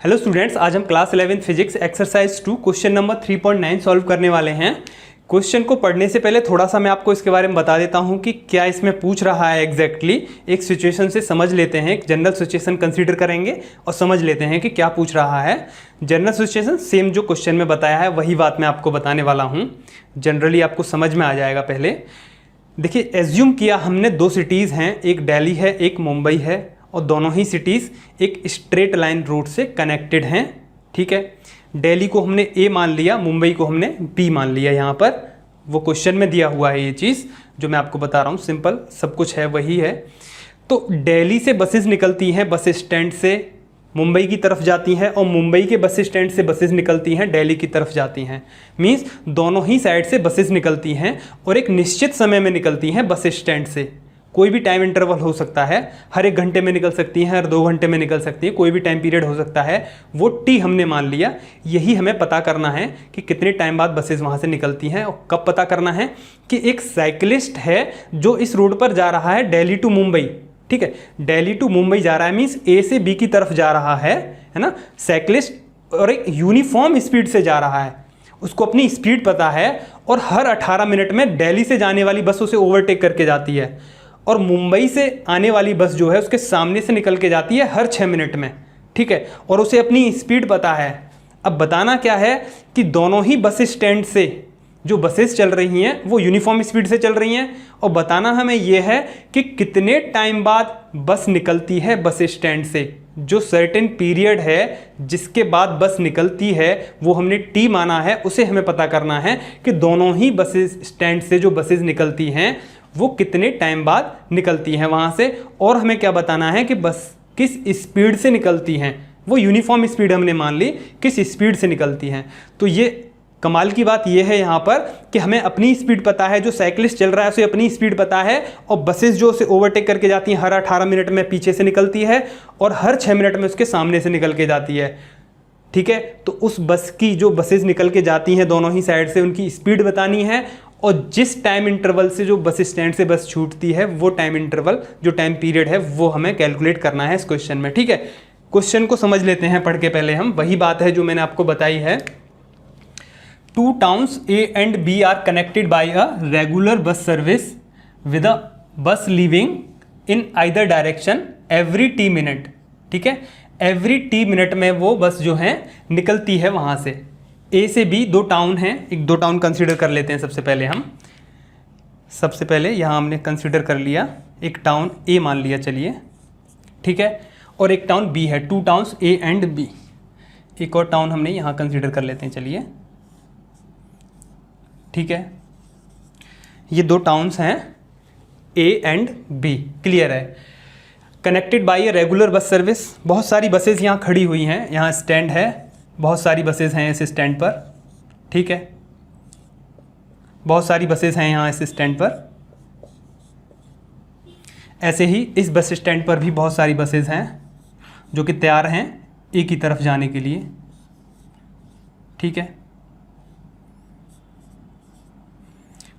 Hello students, आज हम class 11 physics exercise 2 question number 3.9 solve करने वाले हैं। क्वेश्चन को पढ़ने से पहले थोड़ा सा मैं आपको इसके बारे में बता देता हूं कि क्या इसमें पूछ रहा है एग्जैक्टली। एक सिचुएशन से समझ लेते हैं, एक जनरल सिचुएशन कंसीडर करेंगे और समझ लेते हैं कि क्या पूछ रहा है। जनरल सिचुएशन सेम जो क्वेश्चन में बताया है वही बात मैं आपको बताने वाला हूँ। जनरली आपको समझ में आ जाएगा। पहले देखिए, एज्यूम किया हमने दो सिटीज़ हैं, एक दिल्ली है एक मुंबई है, और दोनों ही सिटीज़ एक स्ट्रेट लाइन रूट से कनेक्टेड हैं। ठीक है, दिल्ली को हमने ए मान लिया, मुंबई को हमने बी मान लिया। यहाँ पर वो क्वेश्चन में दिया हुआ है, ये चीज़ जो मैं आपको बता रहा हूँ, सिंपल सब कुछ है वही है। तो दिल्ली से बसेस निकलती हैं, बस स्टैंड से मुंबई की तरफ जाती हैं, और मुंबई के बस स्टैंड से बसेस निकलती हैं दिल्ली की तरफ जाती हैं। मीन्स दोनों ही साइड से बसेस निकलती हैं और एक निश्चित समय में निकलती हैं बस स्टैंड से। कोई भी टाइम इंटरवल हो सकता है, हर 1 घंटे में निकल सकती हैं, हर 2 घंटे में निकल सकती है, कोई भी टाइम पीरियड हो सकता है। वो टी हमने मान लिया। यही हमें पता करना है कि कितने टाइम बाद बसेस वहाँ से निकलती हैं। और कब पता करना है कि एक साइकिलिस्ट है जो इस रोड पर जा रहा है दिल्ली टू मुंबई। ठीक है, दिल्ली टू मुंबई जा रहा है, मीन्स ए से बी की तरफ जा रहा है ना साइकिलिस्ट, और एक यूनिफॉर्म स्पीड से जा रहा है। उसको अपनी स्पीड पता है और हर 18 मिनट में दिल्ली से जाने वाली बस उसे ओवरटेक करके जाती है, और मुंबई से आने वाली बस जो है उसके सामने से निकल के जाती है हर 6 मिनट में। ठीक है, और उसे अपनी स्पीड पता है। अब बताना क्या है कि दोनों ही बस स्टैंड से जो बसेस चल रही हैं वो यूनिफॉर्म स्पीड से चल रही हैं, और बताना हमें यह है कि कितने टाइम बाद बस निकलती है बस स्टैंड से। जो सर्टेन पीरियड है जिसके बाद बस निकलती है वो हमने टी माना है, उसे हमें पता करना है कि दोनों ही बस स्टैंड से जो बसेस निकलती हैं वो कितने टाइम बाद निकलती हैं वहाँ से। और हमें क्या बताना है कि बस किस स्पीड से निकलती हैं। वो यूनिफॉर्म स्पीड हमने मान ली, किस स्पीड से निकलती हैं। तो ये कमाल की बात यह है यहाँ पर कि हमें अपनी स्पीड पता है, जो साइकिलिस्ट चल रहा है उसे अपनी स्पीड पता है, और बसेस जो उसे ओवरटेक करके जाती हैं हर 18 मिनट में पीछे से निकलती है और हर 6 मिनट में उसके सामने से निकल के जाती है। ठीक है, तो उस बस की जो बसेस निकल के जाती हैं दोनों ही साइड से, उनकी स्पीड बतानी है, और जिस टाइम इंटरवल से जो बस स्टैंड से बस छूटती है वो टाइम इंटरवल, जो टाइम पीरियड है वो हमें कैलकुलेट करना है इस क्वेश्चन में। ठीक है, क्वेश्चन को समझ लेते हैं पढ़ के पहले हम। वही बात है जो मैंने आपको बताई है। 2 towns A and B are connected by a regular bus service with a bus leaving in either direction every t minute। ठीक है, एवरी टी मिनट में वो बस जो है निकलती है वहाँ से। ए से बी 2 टाउन हैं, एक 2 टाउन कंसीडर कर लेते हैं सबसे पहले हम। सबसे पहले यहाँ हमने कंसीडर कर लिया, एक टाउन ए मान लिया, चलिए ठीक है, और एक टाउन बी है। 2 टाउन्स ए एंड बी। एक और टाउन हमने यहाँ कंसीडर कर लेते हैं, चलिए ठीक है। ये 2 टाउन्स हैं ए एंड बी, क्लियर है। Connected by a regular bus service, बहुत सारी बसेस यहाँ खड़ी हुई हैं, यहाँ स्टैंड है, बहुत सारी बसेस हैं इस स्टैंड पर। ठीक है, बहुत सारी बसेस हैं यहाँ इस स्टैंड पर। ऐसे ही इस बस स्टैंड पर भी बहुत सारी बसेस हैं जो कि तैयार हैं ए की तरफ जाने के लिए। ठीक है,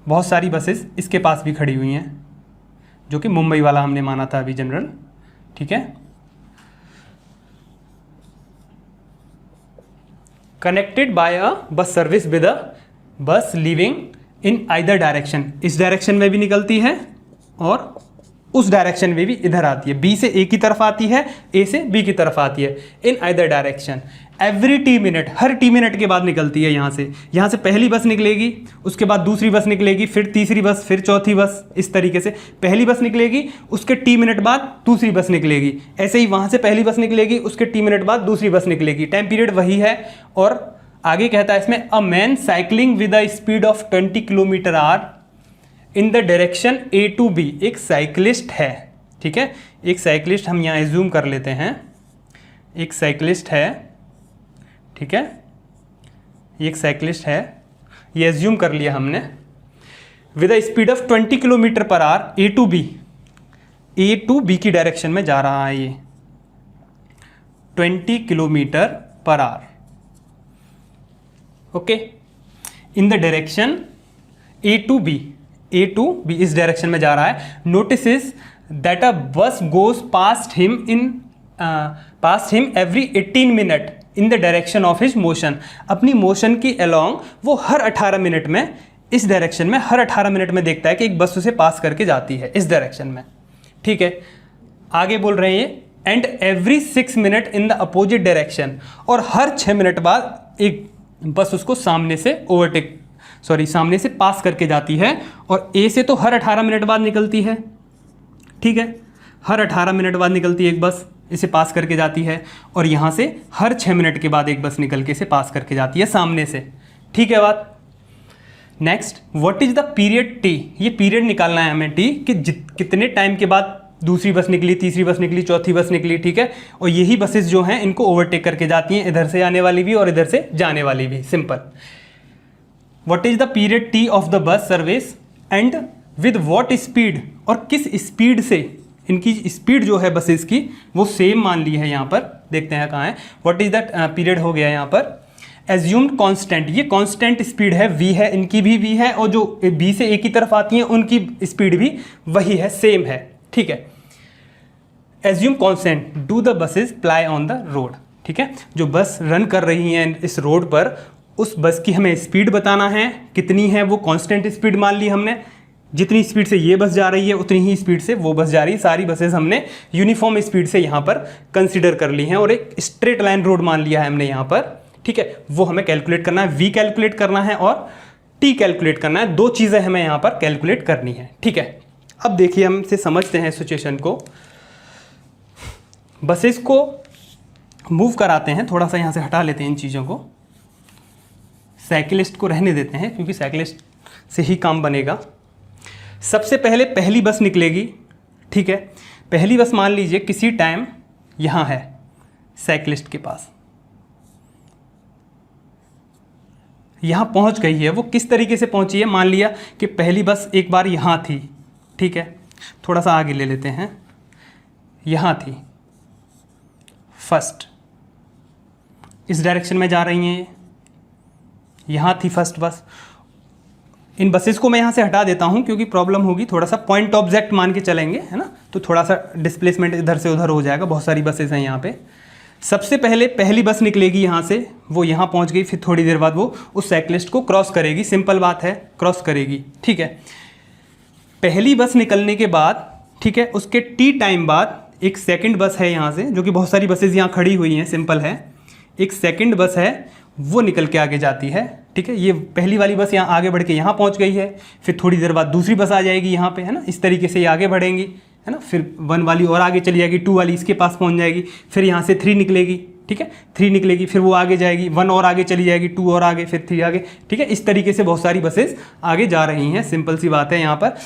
बहुत सारी बसेस इसके पास भी खड़ी हुई हैं, जो कि मुंबई वाला हमने माना था अभी जनरल। ठीक है, connected by a bus service with a बस लिविंग इन आइदर डायरेक्शन, इस डायरेक्शन में भी निकलती है और उस डायरेक्शन में भी इधर आती है। बी से ए की तरफ आती है, ए से बी की तरफ आती है, in either direction every T minute, her T minute के बाद निकलती है। यहाँ से पहली बस निकलेगी, उसके बाद दूसरी बस निकलेगी, फिर तीसरी बस, फिर चौथी बस। इस तरीके से पहली बस निकलेगी, उसके टी मिनट बाद दूसरी बस निकलेगी। ऐसे ही वहाँ से पहली बस निकलेगी, उसके टी मिनट बाद दूसरी बस निकलेगी। टाइम पीरियड वही है। और आगे कहता है इसमें, a man cycling with a speed of 20 kilometre hour in the direction A to B, एक साइकिलिस्ट है। ठीक है, एक साइकिलिस्ट हम यहाँ एज्यूम कर लेते हैं, एक साइकिलिस्ट है। ठीक है, ये एक साइकिलिस्ट है, ये एज्यूम कर लिया हमने। With a speed of 20 kilometre per hour A to B, A to B की डायरेक्शन में जा रहा है ये 20 kilometre per hour. Okay, in the direction A to B, A to B इस डायरेक्शन में जा रहा है। Notice that a bus goes past him in past him every 18 minute in the direction of his motion. अपनी motion की along वो हर 18 minute में इस डायरेक्शन में हर 18 मिनट में देखता है कि एक बस उसे पास करके जाती है इस डायरेक्शन में। ठीक है, आगे बोल रहे हैं and every 6 minute in the opposite direction, और हर 6 मिनट बाद एक बस उसको सामने से पास करके जाती है। और ए से तो हर 18 मिनट बाद निकलती है। ठीक है, हर 18 मिनट बाद निकलती है एक बस, इसे पास करके जाती है। और यहाँ से हर 6 मिनट के बाद एक बस निकल के इसे पास करके जाती है सामने से। ठीक है बात। Next, what is the period T. ये पीरियड निकालना है हमें टी कि कितने टाइम के बाद दूसरी बस निकली, तीसरी बस निकली, चौथी बस निकली। ठीक है, और यही बसेस जो हैं इनको ओवरटेक करके जाती हैं, इधर से आने वाली भी और इधर से जाने वाली भी। Simple. What is the period T of the bus service and with what speed, और किस स्पीड से इनकी स्पीड जो है बसेस की वो सेम मान ली है। यहाँ पर देखते हैं कहाँ है। व्हाट इज द पीरियड हो गया यहाँ पर एज्यूम्ड कांस्टेंट। ये कांस्टेंट स्पीड है, v है, इनकी भी v है, और जो b से a की तरफ आती हैं उनकी स्पीड भी वही है, सेम है। ठीक है, assume constant do the buses ply on the road. ठीक है, जो बस रन कर रही हैं इस रोड पर, उस बस की हमें स्पीड बताना है, कितनी है वो कांस्टेंट स्पीड मान ली हमने। जितनी स्पीड से ये बस जा रही है उतनी ही स्पीड से वो बस जा रही है। सारी बसेस हमने यूनिफॉर्म स्पीड से यहाँ पर कंसिडर कर ली हैं और एक स्ट्रेट लाइन रोड मान लिया है हमने यहाँ पर। ठीक है, वो हमें कैलकुलेट करना है, v कैलकुलेट करना है और t कैलकुलेट करना है। दो चीज़ें हमें यहाँ पर कैलकुलेट करनी है। ठीक है, अब देखिए हम इसे समझते हैं सिचुएशन को। बसेस को मूव कराते हैं, थोड़ा सा यहाँ से हटा लेते हैं इन चीज़ों को, साइकिलिस्ट को रहने देते हैं क्योंकि साइकिलिस्ट से ही काम बनेगा। सबसे पहले पहली बस निकलेगी। ठीक है, पहली बस मान लीजिए किसी टाइम यहाँ है साइकिलिस्ट के पास, यहाँ पहुँच गई है। वो किस तरीके से पहुँची है, मान लिया कि पहली बस एक बार यहाँ थी। ठीक है, थोड़ा सा आगे ले लेते हैं, यहाँ थी फर्स्ट, इस डायरेक्शन में जा रही हैं, यहाँ थी फर्स्ट बस। इन बसेस को मैं यहाँ से हटा देता हूँ क्योंकि प्रॉब्लम होगी, थोड़ा सा पॉइंट ऑब्जेक्ट मान के चलेंगे, है ना, तो थोड़ा सा डिस्प्लेसमेंट इधर से उधर हो जाएगा। बहुत सारी बसेस हैं यहाँ पे। सबसे पहले पहली बस निकलेगी यहाँ से, वो यहाँ पहुँच गई, फिर थोड़ी देर बाद वो उस साइकिलिस्ट को क्रॉस करेगी। सिंपल बात है, क्रॉस करेगी। ठीक है, पहली बस निकलने के बाद, ठीक है, उसके टी टाइम बाद एक सेकंड बस है यहाँ से, जो कि बहुत सारी बसेस यहाँ खड़ी हुई हैं। सिंपल है, एक सेकंड बस है, वो निकल के आगे जाती है। ठीक है, ये पहली वाली बस यहाँ आगे बढ़ के यहाँ पहुँच गई है, फिर थोड़ी देर बाद दूसरी बस आ जाएगी यहाँ पे, है ना। इस तरीके से ये आगे बढ़ेंगी, है ना। फिर 1 वाली और आगे चली जाएगी, 2 वाली इसके पास पहुँच जाएगी, फिर यहाँ से 3 निकलेगी। ठीक है, 3 निकलेगी, फिर वो आगे जाएगी, 1 और आगे चली जाएगी, 2 और आगे, फिर 3 आगे। ठीक है, इस तरीके से बहुत सारी बसेस आगे जा रही हैं। सिंपल सी बात है यहाँ पर।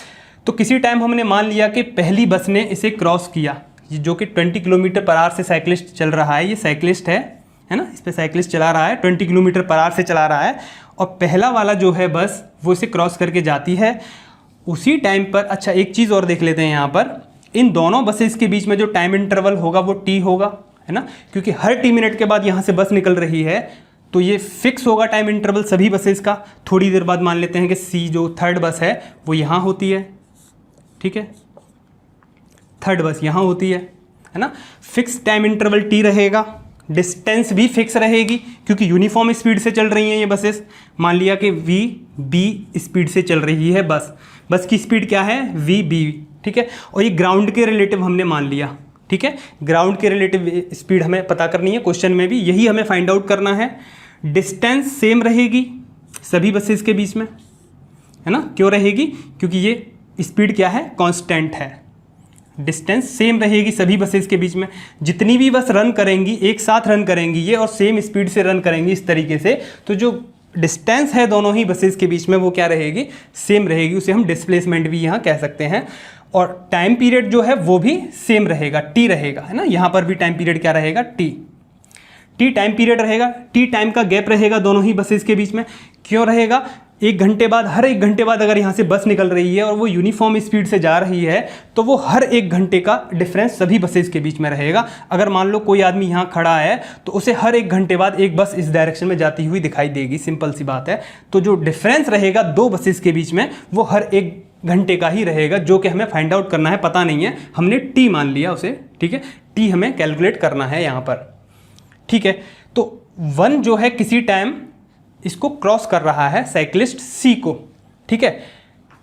तो किसी टाइम हमने मान लिया कि पहली बस ने इसे क्रॉस किया, जो कि 20 किलोमीटर पर आवर से साइकिलिस्ट चल रहा है। ये साइकिलिस्ट है ना, इस पर साइकिलिस्ट चला रहा है, 20 किलोमीटर पर आवर से चला रहा है। और पहला वाला जो है बस, वो इसे क्रॉस करके जाती है उसी टाइम पर। अच्छा, एक चीज़ और देख लेते हैं यहाँ पर, इन दोनों बसेस के बीच में जो टाइम इंटरवल होगा वो टी होगा, है ना, क्योंकि हर टी मिनट के बाद यहाँ से बस निकल रही है, तो ये फिक्स होगा टाइम इंटरवल सभी बसेस का। थोड़ी देर बाद मान लेते हैं कि सी जो थर्ड बस है वो यहाँ होती है। ठीक है, थर्ड बस यहाँ होती है ना। फिक्स टाइम इंटरवल टी रहेगा, डिस्टेंस भी फिक्स रहेगी क्योंकि यूनिफॉर्म स्पीड से चल रही हैं ये बसेस। मान लिया कि वी बी स्पीड से चल रही है बस की स्पीड क्या है, वी बी। ठीक है, और ये ग्राउंड के रिलेटिव हमने मान लिया। ठीक है, ग्राउंड के रिलेटिव स्पीड हमें पता करनी है, क्वेश्चन में भी यही हमें फाइंड आउट करना है। डिस्टेंस सेम रहेगी सभी बसेस के बीच में, है ना। क्यों रहेगी, क्योंकि ये स्पीड क्या है, कांस्टेंट है। डिस्टेंस सेम रहेगी सभी बसेस के बीच में। जितनी भी बस रन करेंगी एक साथ रन करेंगी ये, और सेम स्पीड से रन करेंगी इस तरीके से, तो जो डिस्टेंस है दोनों ही बसेस के बीच में वो क्या रहेगी, सेम रहेगी। उसे हम डिस्प्लेसमेंट भी यहाँ कह सकते हैं। और टाइम पीरियड जो है वो भी सेम रहेगा, टी रहेगा, है ना। यहाँ पर भी टाइम पीरियड क्या रहेगा, टी टाइम पीरियड रहेगा। टी टाइम का गैप रहेगा दोनों ही बसेस के बीच में। क्यों रहेगा, 1 घंटे बाद, हर 1 घंटे बाद अगर यहाँ से बस निकल रही है और वो यूनिफॉर्म स्पीड से जा रही है, तो वो हर 1 घंटे का डिफरेंस सभी बसेस के बीच में रहेगा। अगर मान लो कोई आदमी यहाँ खड़ा है तो उसे हर 1 घंटे बाद एक बस इस डायरेक्शन में जाती हुई दिखाई देगी। सिंपल सी बात है। तो जो डिफरेंस रहेगा 2 बसेस के बीच में वो हर 1 घंटे का ही रहेगा, जो कि हमें फाइंड आउट करना है। पता नहीं है, हमने टी मान लिया उसे। ठीक है, टी हमें कैलकुलेट करना है यहाँ पर, ठीक है। तो 1 जो है किसी टाइम इसको क्रॉस कर रहा है साइक्लिस्ट सी को, ठीक है।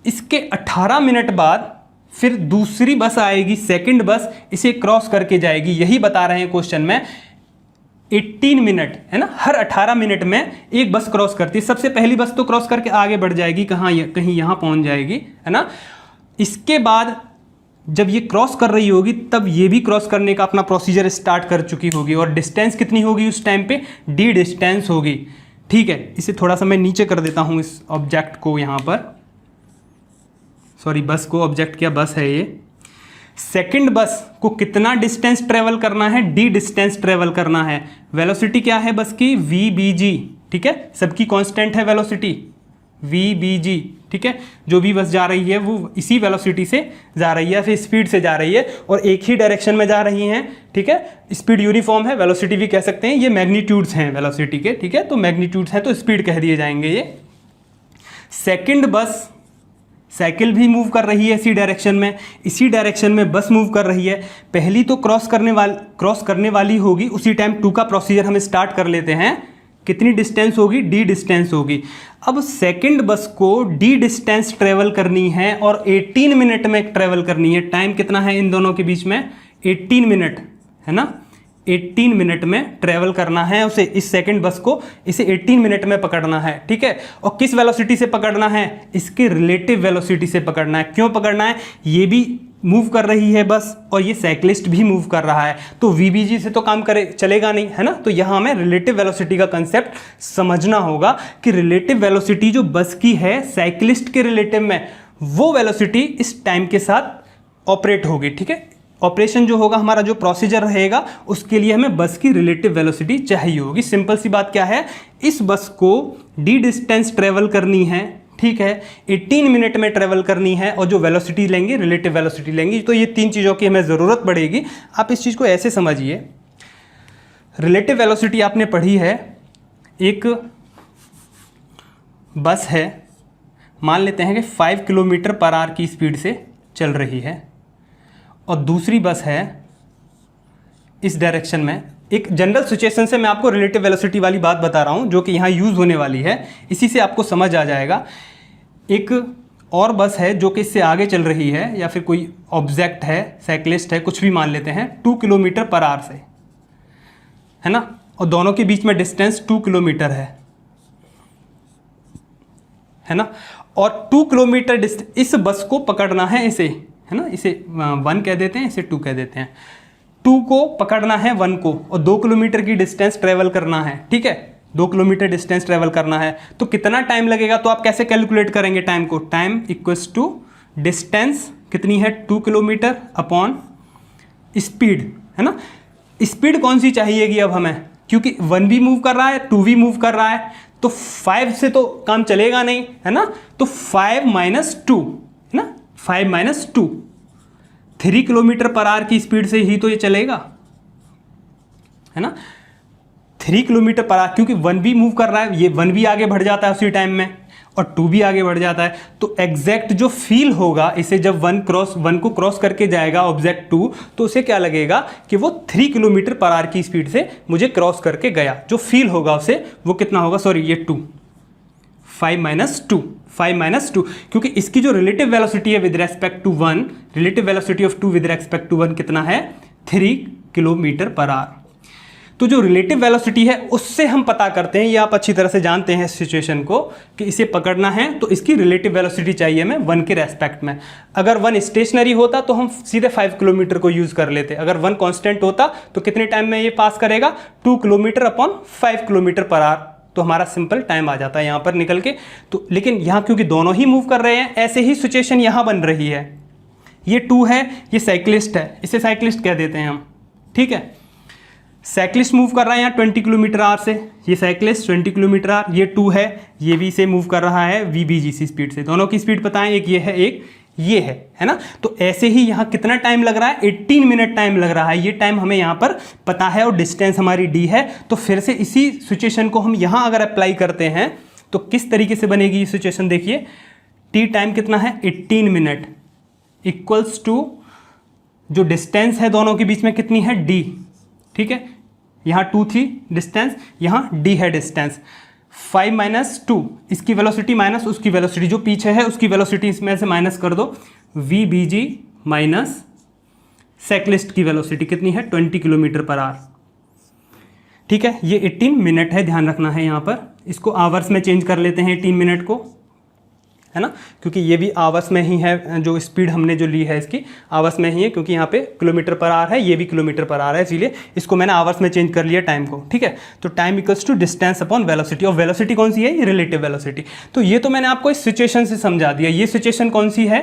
इसके 18 मिनट बाद फिर दूसरी बस आएगी, सेकंड बस इसे क्रॉस करके जाएगी। यही बता रहे हैं क्वेश्चन में, 18 मिनट है ना, हर 18 मिनट में एक बस क्रॉस करती है। सबसे पहली बस तो क्रॉस करके आगे बढ़ जाएगी, कहीं यहाँ पहुँच जाएगी, है ना। इसके बाद जब ये क्रॉस कर रही होगी तब ये भी क्रॉस करने का अपना प्रोसीजर स्टार्ट कर चुकी होगी, और डिस्टेंस कितनी होगी उस टाइम पे, डी डिस्टेंस होगी, ठीक है। इसे थोड़ा सा मैं नीचे कर देता हूँ इस ऑब्जेक्ट को, यहाँ पर सॉरी बस को, ऑब्जेक्ट क्या बस है ये। सेकंड बस को कितना डिस्टेंस ट्रेवल करना है, डी डिस्टेंस ट्रेवल करना है। वेलोसिटी क्या है बस की, VBG, ठीक है। सबकी कांस्टेंट है वेलोसिटी VBG, ठीक है। जो भी बस जा रही है वो इसी वेलोसिटी से जा रही है, फिर स्पीड से जा रही है और एक ही डायरेक्शन में जा रही हैं, ठीक है। स्पीड यूनिफॉर्म है, वेलोसिटी भी कह सकते हैं, ये मैग्नीट्यूड्स हैं वेलोसिटी के, ठीक है। तो मैग्नीट्यूड्स हैं तो स्पीड कह दिए जाएंगे ये। सेकंड बस, साइकिल भी मूव कर रही है इसी डायरेक्शन में, इसी डायरेक्शन में बस मूव कर रही है। पहली तो क्रॉस करने वाली होगी, उसी टाइम 2 का प्रोसीजर हम स्टार्ट कर लेते हैं। कितनी डिस्टेंस होगी, डी डिस्टेंस होगी। अब सेकंड बस को डी डिस्टेंस ट्रेवल करनी है और 18 मिनट में ट्रेवल करनी है। टाइम कितना है इन दोनों के बीच में, 18 मिनट, है ना। 18 मिनट में ट्रेवल करना है उसे, इस सेकंड बस को इसे 18 मिनट में पकड़ना है, ठीक है। और किस वेलोसिटी से पकड़ना है, इसके रिलेटिव वेलोसिटी से पकड़ना है। क्यों पकड़ना है, ये भी मूव कर रही है बस और ये साइक्लिस्ट भी मूव कर रहा है, तो VBG से तो काम करे चलेगा नहीं, है ना। तो यहाँ हमें रिलेटिव वेलोसिटी का कंसेप्ट समझना होगा कि रिलेटिव वेलोसिटी जो बस की है साइक्लिस्ट के रिलेटिव में, वो वेलोसिटी इस टाइम के साथ ऑपरेट होगी, ठीक है। ऑपरेशन जो होगा हमारा, जो प्रोसीजर रहेगा, उसके लिए हमें बस की रिलेटिव वेलोसिटी चाहिए होगी। सिंपल सी बात क्या है, इस बस को डी डिस्टेंस ट्रेवल करनी है, ठीक है, 18 मिनट में ट्रेवल करनी है, और जो वेलोसिटी लेंगे रिलेटिव वेलोसिटी लेंगे। तो ये 3 चीज़ों की हमें ज़रूरत पड़ेगी। आप इस चीज़ को ऐसे समझिए, रिलेटिव वेलोसिटी आपने पढ़ी है, एक बस है, मान लेते हैं कि 5 किलोमीटर पर आवर की स्पीड से चल रही है, और दूसरी बस है इस डायरेक्शन में। एक जनरल सिचुएशन से मैं आपको रिलेटिव वेलोसिटी वाली बात बता रहा हूँ जो कि यहाँ यूज़ होने वाली है, इसी से आपको समझ आ जाएगा। एक और बस है जो कि इससे आगे चल रही है, या फिर कोई ऑब्जेक्ट है, साइक्लिस्ट है, कुछ भी मान लेते हैं, 2 किलोमीटर पर आवर से, है ना, और दोनों के बीच में डिस्टेंस 2 किलोमीटर है ना। और 2 किलोमीटर इस बस को पकड़ना है, इसे, है ना, इसे 1 कह देते हैं, इसे 2 कह देते हैं। 2 को पकड़ना है 1 को, और 2 किलोमीटर की डिस्टेंस ट्रेवल करना है, ठीक है। 2 किलोमीटर डिस्टेंस ट्रेवल करना है तो कितना टाइम लगेगा, तो आप कैसे कैलकुलेट करेंगे टाइम को, टाइम इक्वल्स टू डिस्टेंस कितनी है 2 किलोमीटर अपॉन स्पीड, है ना। स्पीड कौन सी चाहिएगी अब हमें, क्योंकि 1 भी मूव कर रहा है, 2 भी मूव कर रहा है, तो 5 से तो काम चलेगा नहीं, है ना। तो 5 माइनस 2, है ना, 5 माइनस 2, 3 किलोमीटर पर आवर की स्पीड से ही तो ये चलेगा, है ना। 3 किलोमीटर पर आवर, क्योंकि 1 भी मूव कर रहा है, ये 1 भी आगे बढ़ जाता है उसी टाइम में, और 2 भी आगे बढ़ जाता है। तो एग्जैक्ट जो फील होगा इसे, जब 1 को क्रॉस करके जाएगा ऑब्जेक्ट 2, तो उसे क्या लगेगा कि वो 3 किलोमीटर पर आवर की स्पीड से मुझे क्रॉस करके गया। जो फील होगा उसे वो कितना होगा, सॉरी ये 2, 5 माइनस 2, क्योंकि इसकी जो रिलेटिव वेलोसिटी है with respect to 1, relative velocity of 2 with respect to 1 कितना है, 3 किलोमीटर पर आवर। तो जो रिलेटिव वेलोसिटी है उससे हम पता करते हैं, ये आप अच्छी तरह से जानते हैं इस सिचुएशन को, कि इसे पकड़ना है तो इसकी रिलेटिव वेलोसिटी चाहिए हमें 1 के रेस्पेक्ट में। अगर 1 स्टेशनरी होता तो हम सीधे 5 किलोमीटर को यूज़ कर लेते। अगर 1 कांस्टेंट होता तो कितने टाइम में ये पास करेगा, 2 kilometre upon 5 kilometre per our, तो हमारा सिंपल टाइम आ जाता है यहाँ पर निकल के। तो लेकिन यहाँ क्योंकि दोनों ही मूव कर रहे हैं, ऐसे ही सिचुएशन यहाँ बन रही है। ये 2 है, ये साइक्लिस्ट है, इसे साइक्लिस्ट कह देते हैं हम, ठीक है। साइक्लिस्ट मूव कर रहा है यहाँ 20 किलोमीटर आवर से, ये साइक्लिस्ट 20 किलोमीटर आवर, ये 2 है, ये भी से मूव कर रहा है VBGC स्पीड से। दोनों की स्पीड पता है, एक ये है, एक ये है ना। तो ऐसे ही यहाँ कितना टाइम लग रहा है, 18 मिनट टाइम लग रहा है। ये टाइम हमें यहाँ पर पता है और डिस्टेंस हमारी D है। तो फिर से इसी सिचुएशन को हम यहाँ अगर अप्लाई करते हैं तो किस तरीके से बनेगी ये सिचुएशन, देखिए। T टाइम कितना है, 18 मिनट इक्वल्स टू जो डिस्टेंस है दोनों के बीच में कितनी है, d, ठीक है। यहाँ 2 थी डिस्टेंस, यहाँ d है डिस्टेंस। 5 माइनस 2, इसकी वेलोसिटी माइनस उसकी वेलोसिटी, जो पीछे है उसकी वेलोसिटी इसमें से माइनस कर दो। VBG माइनस साइक्लिस्ट की वेलोसिटी कितनी है, 20 किलोमीटर पर आवर, ठीक है। ये 18 मिनट है, ध्यान रखना है यहाँ पर। इसको आवर्स में चेंज कर लेते हैं 18 मिनट को, है ना, क्योंकि ये भी आवर्स में ही है, जो स्पीड हमने जो ली है इसकी आवर्स में ही है, क्योंकि यहाँ पे किलोमीटर पर आवर है, ये भी किलोमीटर पर आवर है, इसीलिए इसको मैंने आवर्स में चेंज कर लिया टाइम को, ठीक है। तो time equals to distance upon velocity, और वेलोसिटी कौन सी है, ये रिलेटिव वेलोसिटी। तो ये तो मैंने आपको इस सिचुएशन से समझा दिया। ये सिचुएशन कौन सी है,